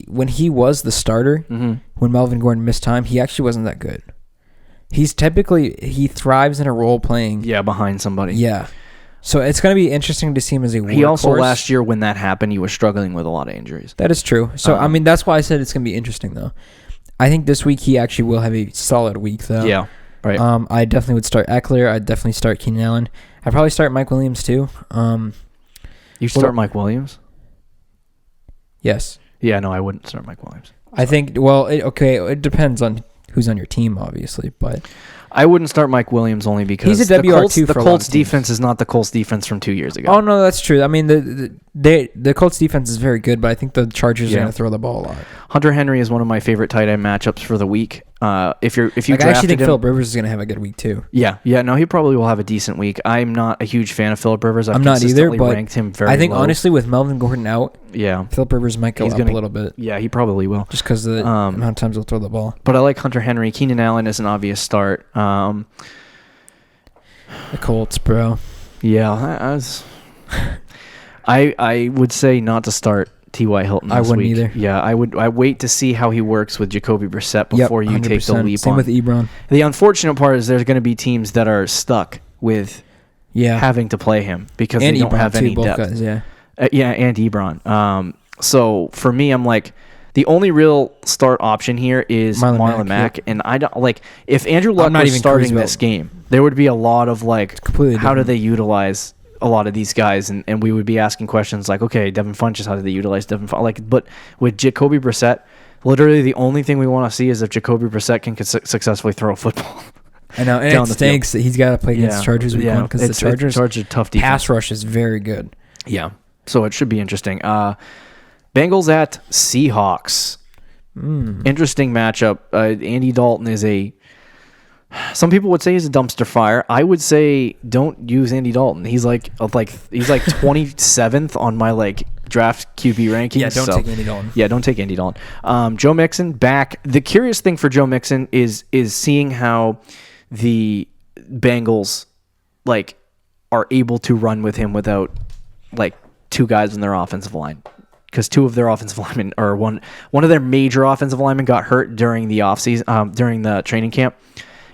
when he was the starter, when Melvin Gordon missed time, he actually wasn't that good. He thrives in a role playing. Yeah, behind somebody. Yeah. So it's going to be interesting to see him as a workhorse. He also, last year when that happened, he was struggling with a lot of injuries. That is true. So, I mean, that's why I said it's going to be interesting, though. I think this week he actually will have a solid week, though. Yeah, right. I definitely would start Eckler. I'd definitely start Keenan Allen. I'd probably start Mike Williams, too. You start Mike Williams? Yes. Yeah, no, I wouldn't start Mike Williams. I think, it depends on who's on your team, obviously, but I wouldn't start Mike Williams only because he's a WR2 the Colts defense is not the Colts defense from 2 years ago. Oh no, that's true. I mean, the Colts defense is very good, but I think the Chargers are going to throw the ball a lot. Hunter Henry is one of my favorite tight end matchups for the week. If you I actually think Philip Rivers is going to have a good week too. Yeah, no, he probably will have a decent week. I'm not a huge fan of Philip Rivers. I'm not either, but ranked him very I think low. Honestly, with Melvin Gordon out, Philip Rivers might go up a little bit. Yeah, he probably will, just because of the amount of times he'll throw the ball. But I like Hunter Henry. Keenan Allen is an obvious start. The Colts, bro. Yeah, I would say not to start T.Y. Hilton this week. I wouldn't either. Yeah, I wait to see how he works with Jacoby Brissett before you take the leap. Same with Ebron. The unfortunate part is there's going to be teams that are stuck with having to play him because they don't have any depth. Guys, and Ebron. So for me, I'm like, the only real start option here is Marlon Mack, and I don't like if Andrew Luck was starting this game, there would be a lot of like, how do they utilize a lot of these guys, and we would be asking questions like, okay, Devin Funchess, how do they utilize Devin Funchess? But with Jacoby Brissett, literally the only thing we want to see is if Jacoby Brissett can successfully throw a football. I know, and it stinks that he's got to play against Chargers week one because the Chargers tough defense. Pass rush is very good. Yeah, so it should be interesting. Bengals at Seahawks. Interesting matchup. Andy Dalton is some people would say he's a dumpster fire. I would say don't use Andy Dalton. He's like 27th on my draft QB rankings. Yeah, don't take Andy Dalton. Yeah, don't take Andy Dalton. Joe Mixon back. The curious thing for Joe Mixon is seeing how the Bengals are able to run with him without two guys in their offensive line. Because two of their offensive linemen, or one of their major offensive linemen, got hurt during the offseason, during the training camp,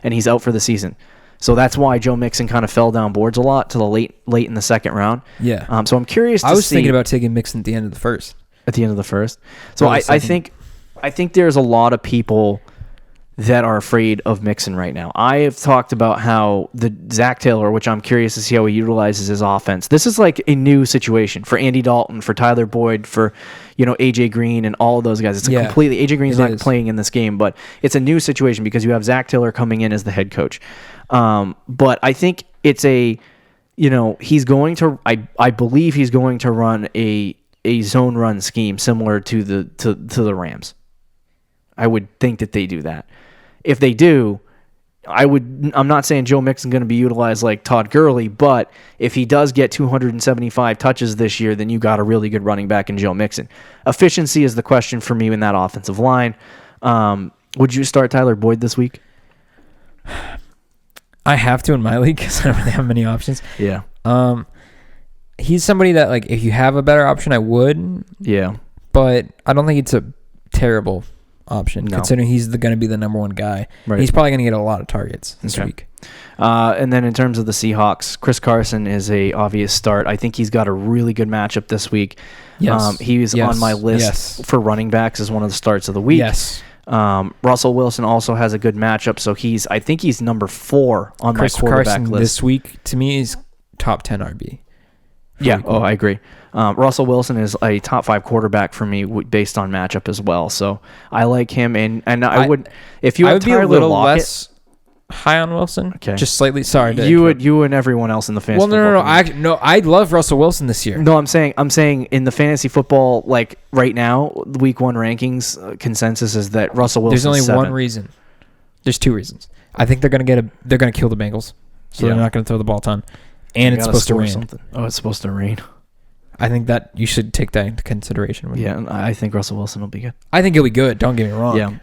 and he's out for the season. So that's why Joe Mixon kind of fell down boards a lot to the late in the second round. Yeah. So I'm curious. I was thinking about taking Mixon at the end of the first. At the end of the first. So I think I think there's a lot of people that are afraid of Mixon right now. I have talked about how the Zach Taylor, which I'm curious to see how he utilizes his offense. This is like a new situation for Andy Dalton, for Tyler Boyd, for AJ Green and all of those guys. It's completely AJ Green's not playing in this game, but it's a new situation because you have Zach Taylor coming in as the head coach. But I think it's he's going to I believe he's going to run a zone run scheme similar to the Rams. I would think that they do that. If they do, I'm not saying Joe Mixon's going to be utilized like Todd Gurley, but if he does get 275 touches this year, then you got a really good running back in Joe Mixon. Efficiency is the question for me in that offensive line. Would you start Tyler Boyd this week? I have to in my league because I don't really have many options. Yeah. He's somebody that, like, if you have a better option, I would. Yeah. But I don't think it's a terrible option, considering he's going to be the number one guy. Right. He's probably going to get a lot of targets this week. And then in terms of the Seahawks, Chris Carson is a obvious start. I think he's got a really good matchup this week. Yes. He was on my list for running backs as one of the starts of the week. Yes. Russell Wilson also has a good matchup, so I think he's number 4 on my quarterback Carson list. This week, to me, is top 10 RB. Yeah, I agree. Russell Wilson is a top 5 quarterback for me based on matchup as well. So I like him, and I would if you I have would be a little Lockett, less high on Wilson. Okay, just slightly. Sorry, you and everyone else in the fantasy. Well, no. I love Russell Wilson this year. No, I'm saying in the fantasy football, like right now, week 1 rankings consensus is that Russell Wilson. There's only one reason. There's 2 reasons. I think they're gonna kill the Bengals, so they're not gonna throw the ball a ton. And it's supposed to rain. Something. Oh, it's supposed to rain. I think that you should take that into consideration. And I think Russell Wilson will be good. I think he'll be good. Don't get me wrong. Yeah.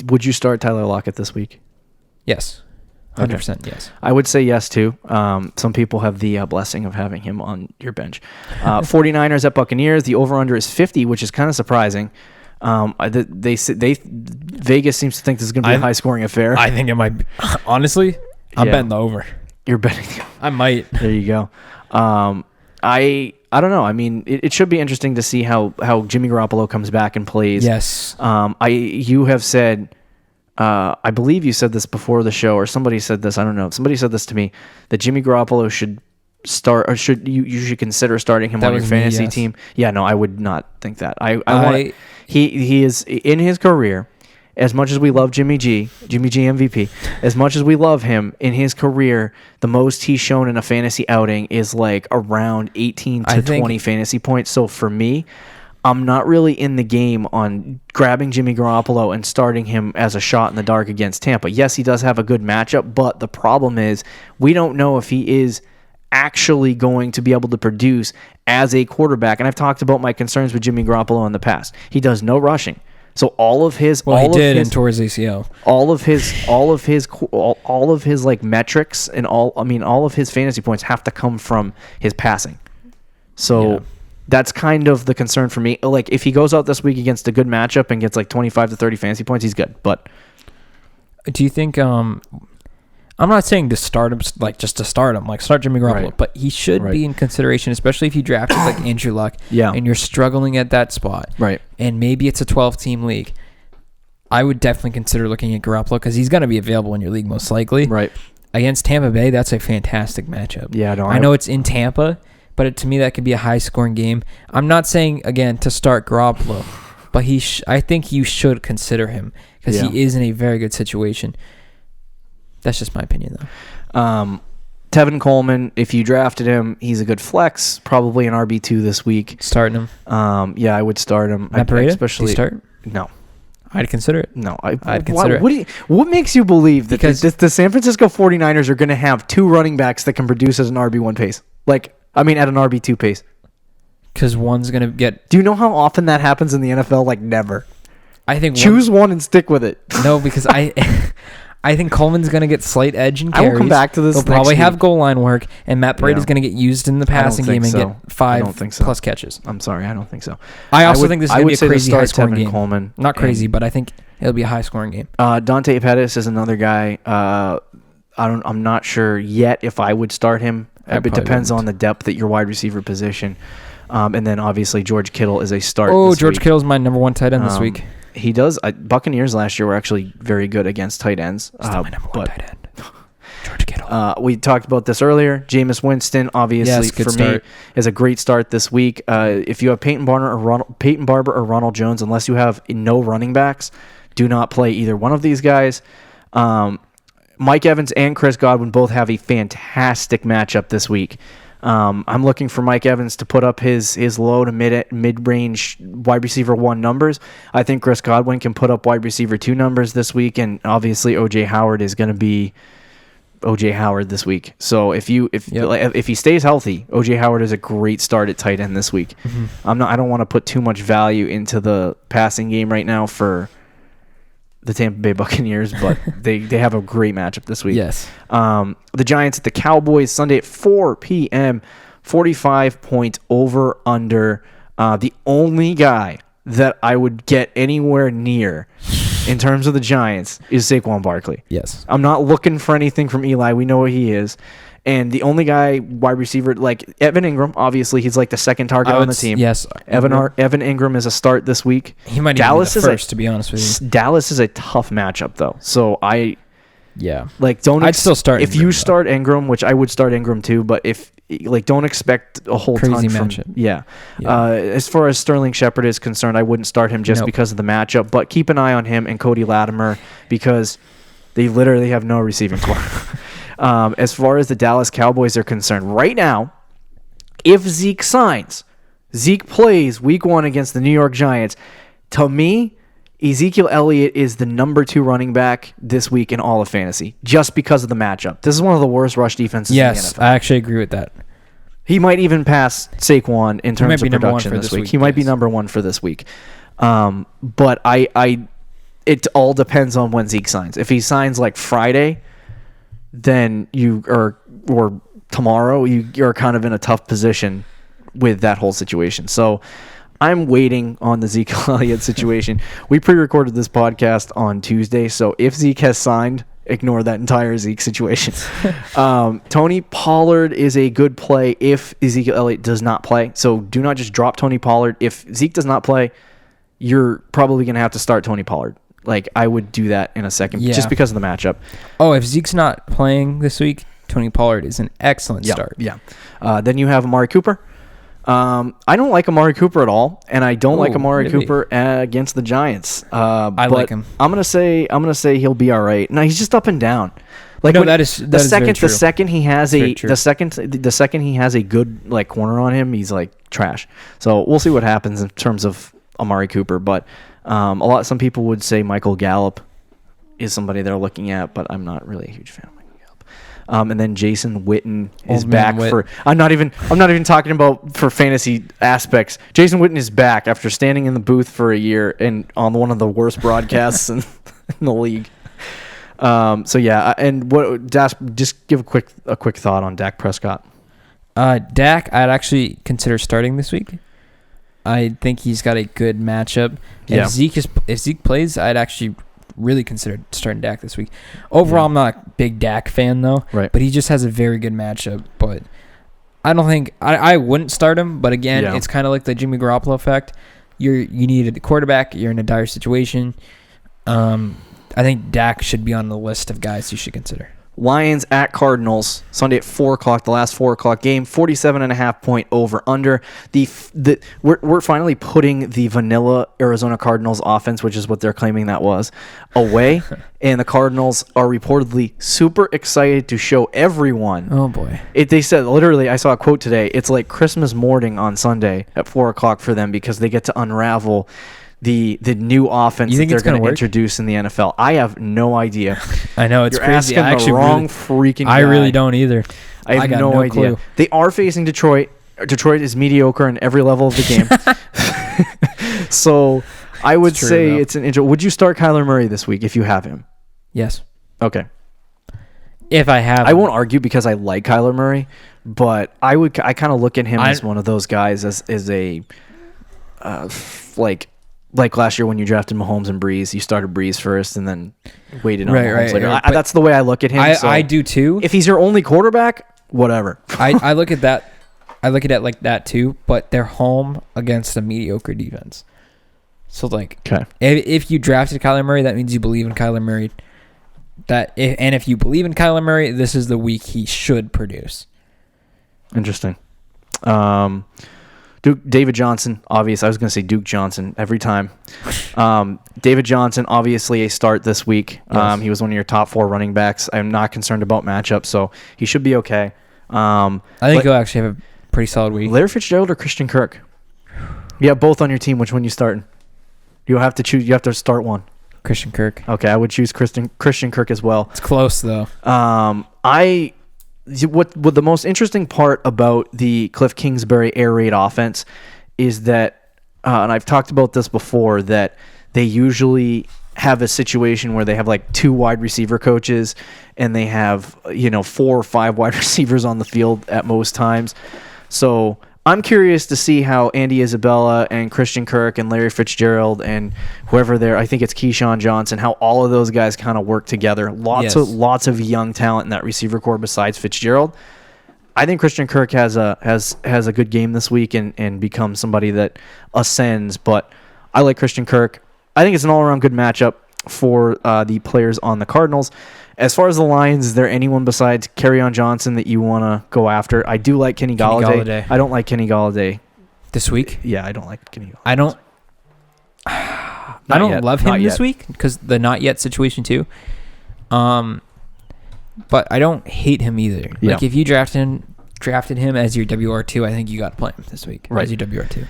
Would you start Tyler Lockett this week? Yes. 100% yes. I would say yes, too. Some people have the blessing of having him on your bench. 49ers at Buccaneers. The over-under is 50, which is kind of surprising. Vegas seems to think this is going to be a high-scoring affair. I think it might be. Honestly, I'm betting the over. You're betting. I might. There you go. I don't know. I mean, it should be interesting to see how Jimmy Garoppolo comes back and plays. Yes. You have said, I believe you said this before the show, or somebody said this. I don't know. Somebody said this to me, that Jimmy Garoppolo should start, or you should consider starting him on your fantasy team. Yeah, no, I would not think that. He is in his career. As much as we love Jimmy G MVP, as much as we love him, in his career, the most he's shown in a fantasy outing is like around 18 to 20 fantasy points. So for me, I'm not really in the game on grabbing Jimmy Garoppolo and starting him as a shot in the dark against Tampa. Yes, he does have a good matchup, but the problem is we don't know if he is actually going to be able to produce as a quarterback. And I've talked about my concerns with Jimmy Garoppolo in the past. He does no rushing. So all of his, he did and tore his ACL. All of his like metrics and all of his fantasy points have to come from his passing. So that's kind of the concern for me. Like if he goes out this week against a good matchup and gets like 25 to 30 fantasy points, he's good. But do you think? I'm not saying to start him, like just to start him, like start Jimmy Garoppolo, but he should be in consideration, especially if you drafted like Andrew Luck, and you're struggling at that spot, right? And maybe it's a 12-team league. I would definitely consider looking at Garoppolo because he's going to be available in your league most likely, right? Against Tampa Bay, that's a fantastic matchup. Yeah, I know it's in Tampa, but to me that could be a high-scoring game. I'm not saying again to start Garoppolo, but I think you should consider him because he is in a very good situation. That's just my opinion, though. Tevin Coleman, if you drafted him, he's a good flex, probably an RB2 this week. Starting him? Yeah, I would start him. Matt Breida? Especially, do you start? No. I'd consider it. No, I'd consider it. What makes you believe that the San Francisco 49ers are going to have 2 running backs that can produce at an RB1 pace? At an RB2 pace? Because one's going to get... Do you know how often that happens in the NFL? Like, never. I think choose one and stick with it. No, because I think Coleman's going to get slight edge and carries. I will come back to this. He'll probably have goal line work, and Matt Breida is going to get used in the passing game and get 5 plus catches. I'm sorry, I don't think so. I also think this is going to be a crazy high-scoring game. Coleman Not crazy, but I think it'll be a high-scoring game. Dante Pettis is another guy. I'm not sure yet if I would start him. It depends on the depth at your wide receiver position. And then obviously George Kittle is a start. Oh, George Kittle's my number 1 tight end this week. He does. Buccaneers last year were actually very good against tight ends. Still my number one tight end. George Kittle. We talked about this earlier. Jameis Winston, obviously, for me, is a great start this week. If you have Peyton Barber or Ronald Jones, unless you have no running backs, do not play either one of these guys. Mike Evans and Chris Godwin both have a fantastic matchup this week. I'm looking for Mike Evans to put up his low to mid-range wide receiver 1 numbers. I think Chris Godwin can put up wide receiver 2 numbers this week, and obviously O.J. Howard is going to be O.J. Howard this week. So if he stays healthy, O.J. Howard is a great start at tight end this week. Mm-hmm. I don't want to put too much value into the passing game right now for the Tampa Bay Buccaneers, but they have a great matchup this week. Yes. The Giants at the Cowboys Sunday at 4 p.m. 45-point over under. The only guy that I would get anywhere near in terms of the Giants is Saquon Barkley. Yes. I'm not looking for anything from Eli. We know what he is. And the only guy, wide receiver, like Evan Ingram, obviously he's like the second target on the team. Yes. Evan Ingram is a start this week. He might even be the first, to be honest with you. Dallas is a tough matchup, though. So I'd still start if Ingram, you start Ingram, which I would start Ingram too, but if don't expect a whole crazy ton matchup. As far as Sterling Shepard is concerned, I wouldn't start him just because of the matchup, but keep an eye on him and Cody Latimer because they literally have no receiving core. As far as the Dallas Cowboys are concerned, right now, if Zeke plays week 1 against the New York Giants, to me, Ezekiel Elliott is the number 2 running back this week in all of fantasy, just because of the matchup. This is one of the worst rush defenses in the NFL. Yes, I actually agree with that. He might even pass Saquon in terms of production this week. He might be number 1 for this week. But it all depends on when Zeke signs. If he signs like Friday, then or tomorrow, you're kind of in a tough position with that whole situation. So I'm waiting on the Zeke Elliott situation. We pre-recorded this podcast on Tuesday, so if Zeke has signed, ignore that entire Zeke situation. Tony Pollard is a good play if Ezekiel Elliott does not play. So do not just drop Tony Pollard. If Zeke does not play, you're probably going to have to start Tony Pollard. Like, I would do that in a second just because of the matchup. Oh, if Zeke's not playing this week, Tony Pollard is an excellent start. Yeah. Then you have Amari Cooper. I don't like Amari Cooper at all, and I don't like Amari Cooper against the Giants. I like him. I'm gonna say he'll be all right. No, he's just up and down. Like that is very true. The second he has a good like corner on him, he's like trash. So we'll see what happens in terms of Amari Cooper, but. Some people would say Michael Gallup is somebody they're looking at, but I'm not really a huge fan of Michael Gallup. And then Jason Witten is back for. I'm not even talking about for fantasy aspects. Jason Witten is back after standing in the booth for a year and on one of the worst broadcasts in the league. And just give a quick thought on Dak Prescott. Dak, I'd actually consider starting this week. I think he's got a good matchup. Yeah. If Zeke plays, I'd actually really consider starting Dak this week. Overall, I'm not a big Dak fan though. Right. But he just has a very good matchup. But I don't think I wouldn't start him. But again, it's kind of like the Jimmy Garoppolo effect. You need a quarterback. You're in a dire situation. I think Dak should be on the list of guys you should consider. Lions at Cardinals Sunday at 4 o'clock. The last 4 o'clock game, 47.5 point over under. We're finally putting the vanilla Arizona Cardinals offense, which is what they're claiming that was, away, and the Cardinals are reportedly super excited to show everyone. Oh boy! They said literally. I saw a quote today. It's like Christmas morning on Sunday at 4 o'clock for them because they get to unravel the new offense that they're going to introduce in the NFL. I have no idea. I know, it's You're crazy. Asking the wrong freaking guy. I really don't either. I have no idea. Clue. They are facing Detroit. Detroit is mediocre in every level of the game. So I would say it's an intro. Would you start Kyler Murray this week if you have him? Yes. Okay. If I have him. I won't argue because I like Kyler Murray, but I kind of look at him as one of those guys as a like last year when you drafted Mahomes and Breeze, you started Breeze first and then waited on Mahomes later. Right. That's the way I look at him. I do too. If he's your only quarterback, whatever. I look at that. I look at it like that too, but they're home against a mediocre defense. So, like, Okay. if you drafted Kyler Murray, that means you believe in Kyler Murray. And if you believe in Kyler Murray, this is the week he should produce. Interesting. David Johnson, obvious. I was going to say Duke Johnson every time. David Johnson, obviously a start this week. Yes. He was one of your top 4 running backs. I'm not concerned about matchups, so he should be okay. I think he'll actually have a pretty solid week. Larry Fitzgerald or Christian Kirk? You have both on your team. Which one you starting? You'll have to choose. You have to start one. Christian Kirk. Okay, I would choose Christian Kirk as well. It's close, though. What the most interesting part about the Cliff Kingsbury air raid offense is that, and I've talked about this before, that they usually have a situation where they have like 2 wide receiver coaches and they have 4 or 5 wide receivers on the field at most times. So I'm curious to see how Andy Isabella and Christian Kirk and Larry Fitzgerald and whoever there, I think it's Keyshawn Johnson, how all of those guys kind of work together. Lots of young talent in that receiver core besides Fitzgerald. I think Christian Kirk has a good game this week and becomes somebody that ascends, but I like Christian Kirk. I think it's an all-around good matchup for the players on the Cardinals. As far as the Lions, is there anyone besides Kerryon Johnson that you want to go after? I do like Kenny Golladay. I don't like Kenny Golladay. This week? Yeah, I don't like Kenny Golladay. I don't love him this week because the not yet situation too. But I don't hate him either. Yeah. Like if you drafted him as your WR2, I think you got to play him this week as your WR2.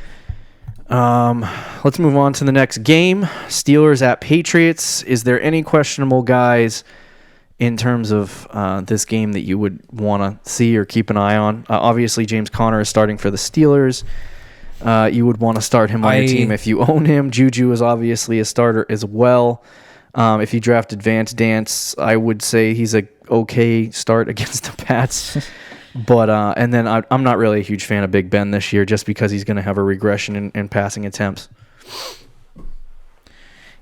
Let's move on to the next game. Steelers at Patriots. Is there any questionable guys in terms of this game that you would want to see or keep an eye on? Obviously, James Conner is starting for the Steelers. You would want to start him on your team if you own him. Juju is obviously a starter as well. If you draft Advanced Dance, I would say he's a okay start against the Pats. But and then I'm not really a huge fan of Big Ben this year just because he's going to have a regression in passing attempts.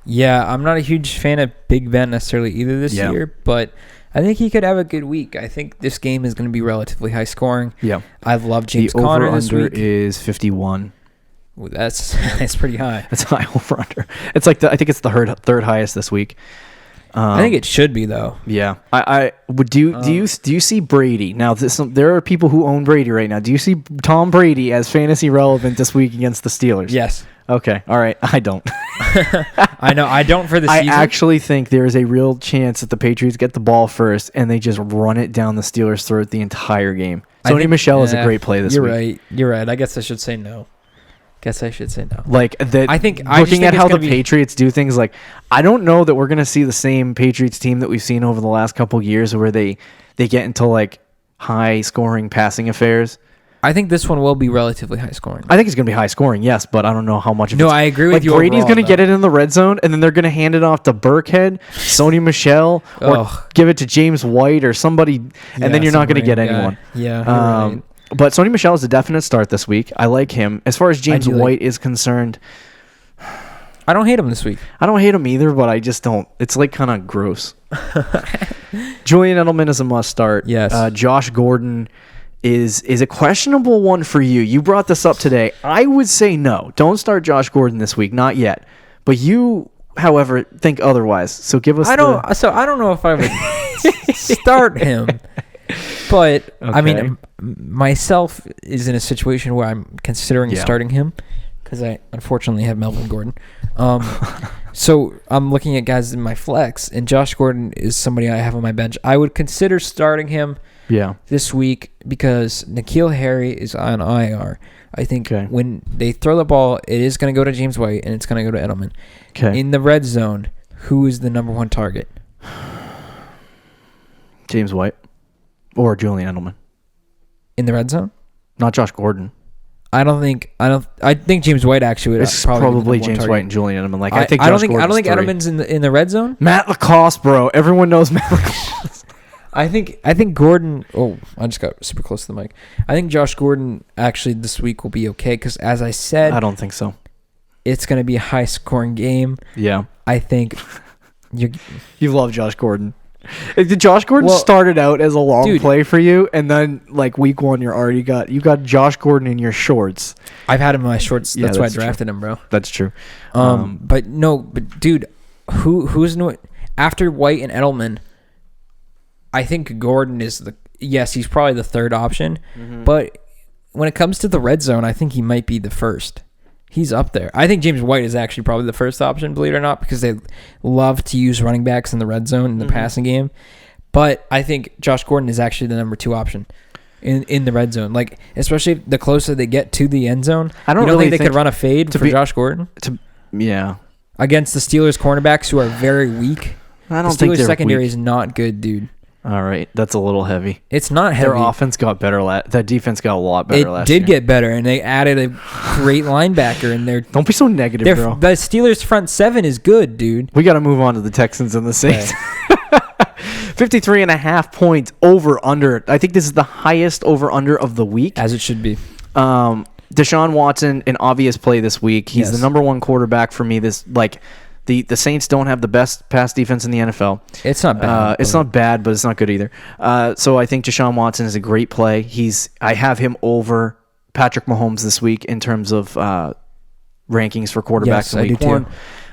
Yeah, I'm not a huge fan of Big Ben necessarily either this year, but I think he could have a good week. I think this game is going to be relatively high scoring. Yeah. I love James Conner this week. The over-under is 51. Ooh, that's pretty high. That's high over-under. It's like I think it's the third highest this week. I think it should be though. Yeah, I would. Do you see Brady now? There are people who own Brady right now. Do you see Tom Brady as fantasy relevant this week against the Steelers? Yes. Okay. All right. I don't. I know. I don't for the season. I actually think there is a real chance that the Patriots get the ball first and they just run it down the Steelers' throat the entire game. Sony Michel is a great play this week. You're right. I guess I should say no. Like that. I think looking at how the Patriots do things, like I don't know that we're gonna see the same Patriots team that we've seen over the last couple of years, where they get into like high scoring passing affairs. I think this one will be relatively high scoring. I think it's gonna be high scoring, yes, but I don't know how much. I agree with you. Brady's gonna get it in the red zone, and then they're gonna hand it off to Burkhead, Sony Michel, or give it to James White or somebody, and then you're not gonna get anyone. Yeah. Right. But Sony Michel is a definite start this week. I like him. As far as James White is concerned, I don't hate him this week. I don't hate him either, but I just don't. It's like kind of gross. Julian Edelman is a must start. Yes. Josh Gordon is a questionable one for you. You brought this up today. I would say no. Don't start Josh Gordon this week. Not yet. But you, however, think otherwise. So give us. I don't know if I would start him. But okay. I mean, myself is in a situation where I'm considering starting him because I unfortunately have Melvin Gordon. So I'm looking at guys in my flex, and Josh Gordon is somebody I have on my bench. I would consider starting him this week because N'Keal Harry is on IR. I think when they throw the ball, it is going to go to James White, and it's going to go to Edelman. Okay. In the red zone, who is the number one target? James White. Or Julian Edelman. In the red zone? Not Josh Gordon. I think James White actually would probably James White and Julian Edelman. Like I don't think Edelman's in the red zone. Matt Lacoste, bro. Everyone knows Matt Lacoste. I think Gordon. Oh, I just got super close to the mic. I think Josh Gordon actually this week will be okay because, as I said, I don't think so. It's going to be a high scoring game. Yeah, I think you love Josh Gordon. Josh Gordon started out as a long play for you, and then like week 1, you got Josh Gordon in your shorts. I've had him in my shorts. That's why I drafted him, bro. That's true. But dude, who's new after White and Edelman? I think Gordon is he's probably the third option, but when it comes to the red zone, I think he might be the first. He's up there. I think James White is actually probably the first option, believe it or not, because they love to use running backs in the red zone in the passing game. But I think Josh Gordon is actually the number 2 option in the red zone. Like, especially the closer they get to the end zone. I don't really think they could run a fade for Josh Gordon. Against the Steelers cornerbacks who are very weak. I don't think the Steelers secondary weak. is not good, dude. All right, that's a little heavy. It's not heavy. Their offense got better. That defense got a lot better last year. It did get better, and they added a great linebacker in there. Don't be so negative, bro. The Steelers' front 7 is good, dude. We got to move on to the Texans and the Saints. 53.5 points over-under. I think this is the highest over-under of the week. As it should be. Deshaun Watson, an obvious play this week. He's the number 1 quarterback for me. The Saints don't have the best pass defense in the NFL. It's not bad. It's not bad, but it's not good either. So I think Deshaun Watson is a great play. I have him over Patrick Mahomes this week in terms of rankings for quarterbacks in week 1.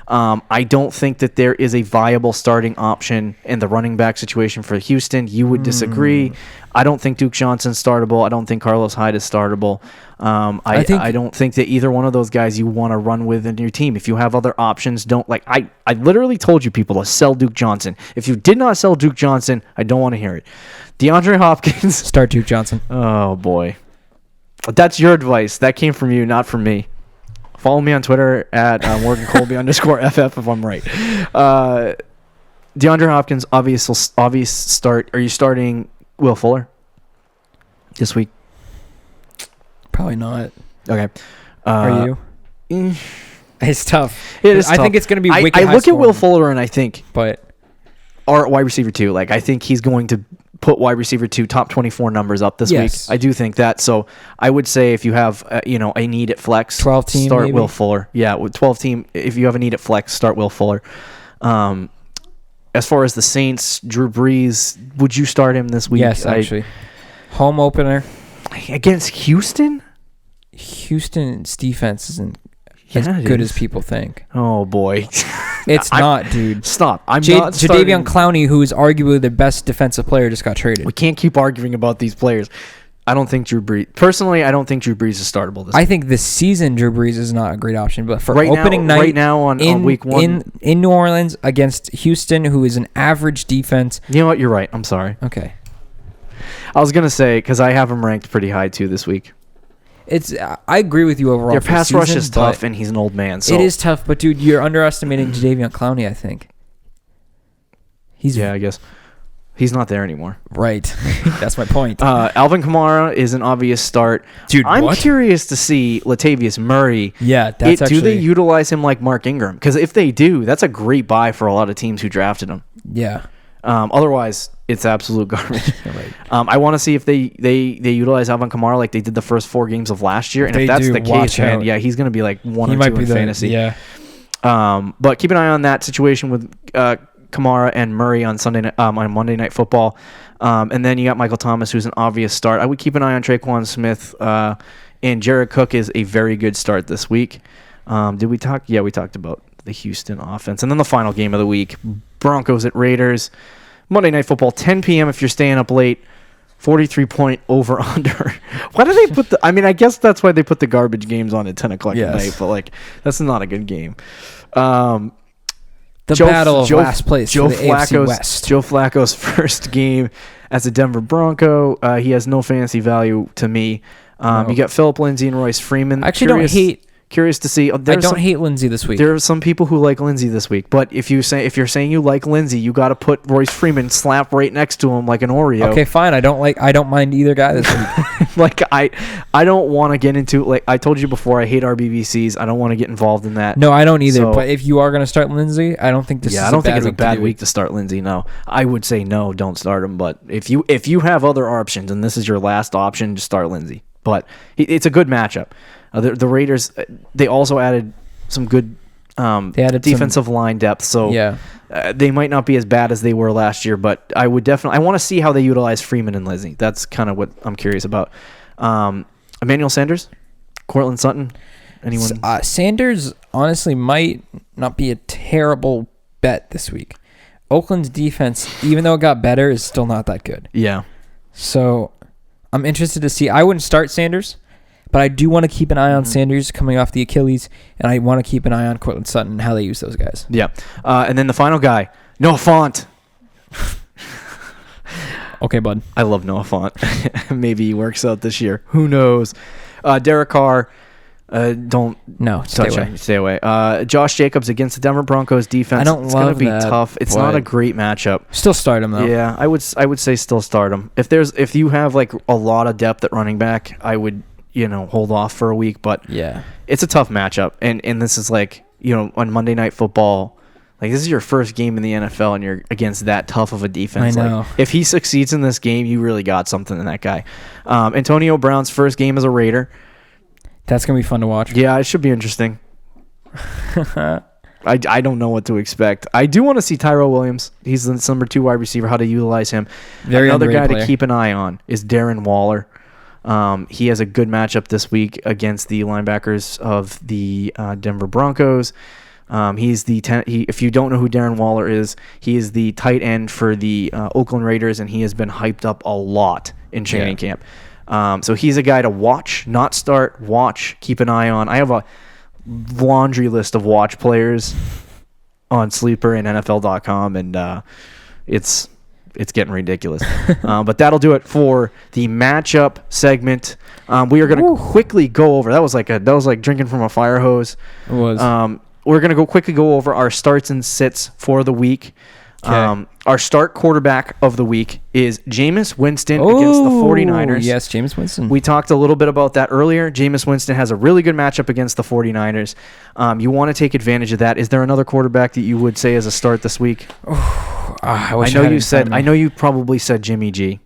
I don't think that there is a viable starting option in the running back situation for Houston. You would disagree. I don't think Duke Johnson's startable. I don't think Carlos Hyde is startable. I don't think that either one of those guys you want to run with in your team. If you have other options, don't like. I literally told you people to sell Duke Johnson. If you did not sell Duke Johnson, I don't want to hear it. DeAndre Hopkins. Start Duke Johnson. Oh, boy. That's your advice. That came from you, not from me. Follow me on Twitter at Morgan Colby _FF if I'm right. DeAndre Hopkins, obvious start. Are you starting Will Fuller this week? Probably not. Okay. Are you? It's tough. It is I think it's going to be wicked I high look scoring. at Will Fuller and I think, but our wide receiver 2. Like, I think he's going to put wide receiver 2 top 24 numbers up this week. I do think that. So I would say if you have a need at flex, 12 team, start maybe? Will Fuller. Yeah, with 12 team. If you have a need at flex, start Will Fuller. As far as the Saints, Drew Brees, would you start him this week? Yes, actually. Home opener against Houston. Houston's defense isn't as good as people think. Oh boy. It's not, dude. Stop. I'm not starting. Jadeveon Clowney, who is arguably the best defensive player, just got traded. We can't keep arguing about these players. I don't think Drew Brees. Personally, I don't think Drew Brees is startable this week. I think this season Drew Brees is not a great option, but for right opening now, night right now on week 1 in New Orleans against Houston, who is an average defense. You know what? You're right. I'm sorry. Okay. I was gonna say because I have him ranked pretty high too this week. I agree with you overall. Your pass rush is tough, and he's an old man. So it is tough, but dude, you're underestimating Jadeveon Clowney. I think I guess he's not there anymore. Right, that's my point. Alvin Kamara is an obvious start, dude. I'm curious to see Latavius Murray. Yeah, that's do they utilize him like Mark Ingram? Because if they do, that's a great buy for a lot of teams who drafted him. Yeah. Otherwise, it's absolute garbage. Right. I want to see if they utilize Alvin Kamara like they did the first 4 games of last year, and if that's the case, man, he's going to be like 1 or 2 in fantasy. Yeah. But keep an eye on that situation with Kamara and Murray on Monday Night Football, and then you got Michael Thomas, who's an obvious start. I would keep an eye on Traquan Smith, and Jared Cook is a very good start this week. Did we talk? Yeah, we talked about the Houston offense, and then the final game of the week: Broncos at Raiders. Monday Night Football, 10 p.m. if you're staying up late. 43-point over/under. Why do they put the? I mean, I guess that's why they put the garbage games on at 10 o'clock at night. But like, that's not a good game. The battle of last place for the AFC West. Joe Flacco's first game as a Denver Bronco. He has no fantasy value to me. You got Philip Lindsay and Royce Freeman. I actually Curious to see. I don't hate Lindsay this week. There are some people who like Lindsay this week, but if you're saying you like Lindsay, you got to put Royce Freeman slap right next to him like an Oreo. Okay, fine. I don't mind either guy this week. Like I don't want to get into, like I told you before, I hate RBBCs. I don't want to get involved in that. No, I don't either. So, but if you are going to start Lindsay, I don't think I don't think it's a bad week to start Lindsay. No, I would say no, don't start him. But if you have other options and this is your last option, just start Lindsay. But it's a good matchup. The Raiders, they also added some good They added defensive line depth, so yeah. They might not be as bad as they were last year, but I want to see how they utilize Freeman and Lizzie. That's kind of what I'm curious about. Emmanuel Sanders, Cortland Sutton, anyone? Sanders honestly might not be a terrible bet this week. Oakland's defense, even though it got better, is still not that good. Yeah. So I'm interested to see. I wouldn't start Sanders, but I do want to keep an eye on Sanders coming off the Achilles, and I want to keep an eye on Cortland Sutton and how they use those guys. Yeah. And then the final guy, Noah Fant. Okay, bud. I love Noah Fant. Maybe he works out this year. Who knows? Derek Carr. Don't touch him. Stay away. Josh Jacobs against the Denver Broncos defense. It's going to be tough. It's not a great matchup. Still start him though. Yeah, I would say still start him. If you have like a lot of depth at running back, I would hold off for a week. But yeah, it's a tough matchup, and this is like on Monday Night Football. Like, this is your first game in the NFL, and you're against that tough of a defense. I know. Like, if he succeeds in this game, you really got something in that guy. Antonio Brown's first game as a Raider. That's going to be fun to watch. Yeah, it should be interesting. I don't know what to expect. I do want to see Tyrell Williams. He's the number 2 wide receiver, how to utilize him. Another guy to keep an eye on is Darren Waller. He has a good matchup this week against the linebackers of the Denver Broncos. He's the if you don't know who Darren Waller is, he is the tight end for the Oakland Raiders, and he has been hyped up a lot in training camp. So he's a guy to watch, not start, watch, keep an eye on. I have a laundry list of watch players on Sleeper and NFL.com, and it's getting ridiculous. But that'll do it for the matchup segment. We are going to quickly go over. That was like drinking from a fire hose. It was. We're going to quickly go over our starts and sits for the week. Okay. Our start quarterback of the week is Jameis Winston against the 49ers. Yes, Jameis Winston. We talked a little bit about that earlier. Jameis Winston has a really good matchup against the 49ers. You want to take advantage of that. Is there another quarterback that you would say as a start this week? I know you probably said Jimmy G.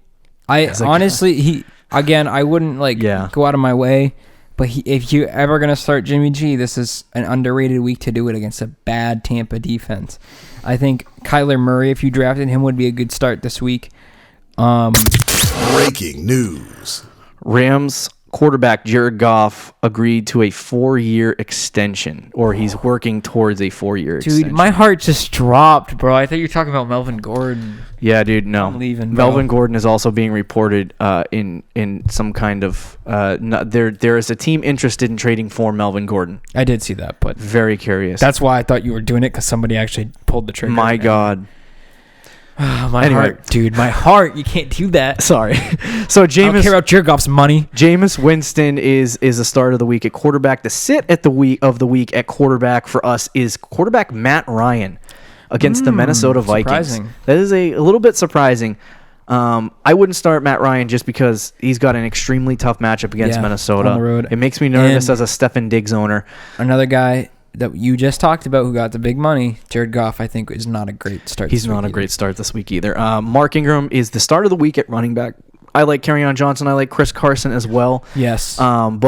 Honestly, I wouldn't go out of my way. But if you're ever going to start Jimmy G, this is an underrated week to do it against a bad Tampa defense. I think Kyler Murray, if you drafted him, would be a good start this week. Breaking news. Rams quarterback Jared Goff agreed to a 4-year extension, or he's working towards a 4-year extension. Dude, my heart just dropped, bro. I thought you were talking about Melvin Gordon. Yeah, dude, no. I'm leaving, bro. Melvin Gordon is also being reported in some kind of there is a team interested in trading for Melvin Gordon. I did see that, but very curious. That's why I thought you were doing it, because somebody actually pulled the trigger. My God. My heart, dude. My heart. You can't do that. Sorry. So Jameis, I don't care about Jared Goff's money. Jameis Winston is a start of the week at quarterback. The sit at the week at quarterback for us is quarterback Matt Ryan against the Minnesota Vikings. Surprising. That is a little bit surprising. I wouldn't start Matt Ryan just because he's got an extremely tough matchup against Minnesota. On the road. It makes me nervous as a Stefan Diggs owner. Another guy that you just talked about who got the big money, Jared Goff, I think is not a great start. He's not a great start this week either. Mark Ingram is the start of the week at running back. I like Kerryon Johnson. I like Chris Carson as well. Yes. But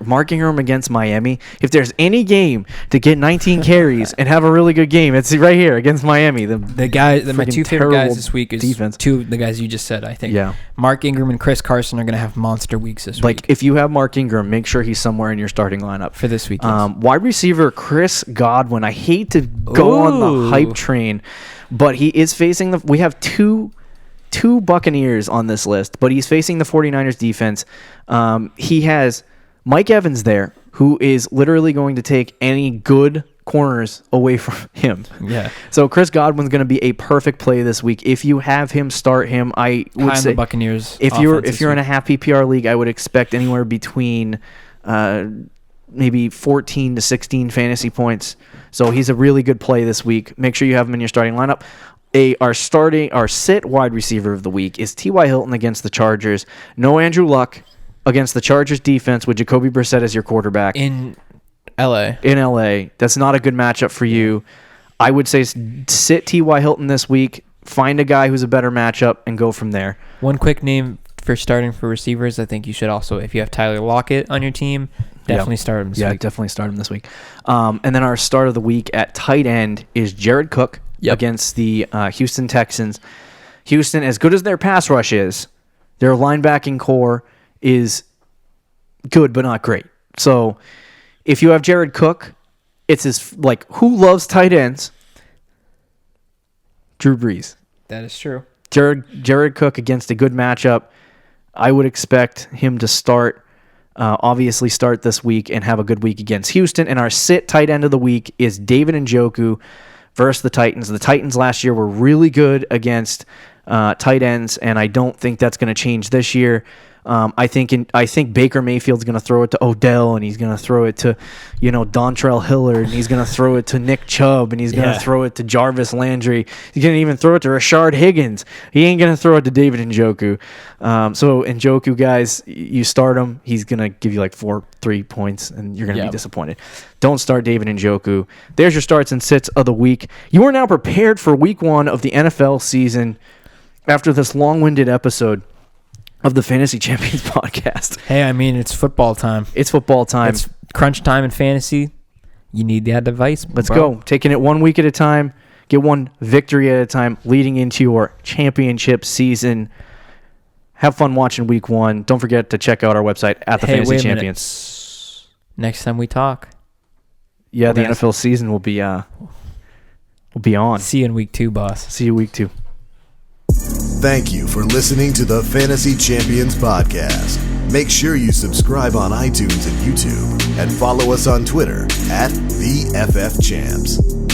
Mark Ingram against Miami. If there's any game to get 19 carries and have a really good game, it's right here against Miami. My 2 favorite guys this week is defense. 2 of the guys you just said, I think. Yeah. Mark Ingram and Chris Carson are going to have monster weeks this week. Like, if you have Mark Ingram, make sure he's somewhere in your starting lineup. For this week, yes. Wide receiver Chris Godwin. I hate to go on the hype train, but he is facing we have two Buccaneers on this list, but he's facing the 49ers defense. He has Mike Evans there, who is literally going to take any good corners away from him. Yeah. So Chris Godwin's going to be a perfect play this week. If you have him, start him. I would say the Buccaneers. If you're in a half PPR league, I would expect anywhere between maybe 14 to 16 fantasy points. So he's a really good play this week. Make sure you have him in your starting lineup. Our sit wide receiver of the week is T.Y. Hilton against the Chargers. No Andrew Luck against the Chargers defense with Jacoby Brissett as your quarterback. In L.A. That's not a good matchup for you. I would say sit T.Y. Hilton this week. Find a guy who's a better matchup and go from there. One quick name for starting for receivers. I think you should also, if you have Tyler Lockett on your team, definitely start him this week. Definitely start him this week. And then our start of the week at tight end is Jared Cook against the Houston Texans. Houston, as good as their pass rush is, their linebacking core is good but not great. So if you have Jared Cook, it's like, who loves tight ends? Drew Brees. That is true. Jared Cook against a good matchup. I would expect him to start this week and have a good week against Houston. And our sit tight end of the week is David Njoku versus the Titans. The Titans last year were really good against tight ends, and I don't think that's going to change this year. I think Baker Mayfield's going to throw it to Odell, and he's going to throw it to, Dontrell Hillard, and he's going to throw it to Nick Chubb, and he's going to throw it to Jarvis Landry. He's going to even throw it to Rashard Higgins. He ain't going to throw it to David Njoku. So Njoku, guys, you start him. He's going to give you like 3 points, and you're going to be disappointed. Don't start David Njoku. There's your starts and sits of the week. You are now prepared for week 1 of the NFL season after this long-winded episode of the Fantasy Champions podcast. Hey, I mean, it's football time. It's football time. It's crunch time in fantasy. You need that device. Let's go. Taking it 1 week at a time. Get one victory at a time leading into your championship season. Have fun watching week 1. Don't forget to check out our website at the Fantasy Champions. Next time we talk. Yeah, the NFL season will be on. See you in week 2, boss. See you week 2. Thank you for listening to the Fantasy Champions podcast. Make sure you subscribe on iTunes and YouTube and follow us on Twitter @TheFFChamps.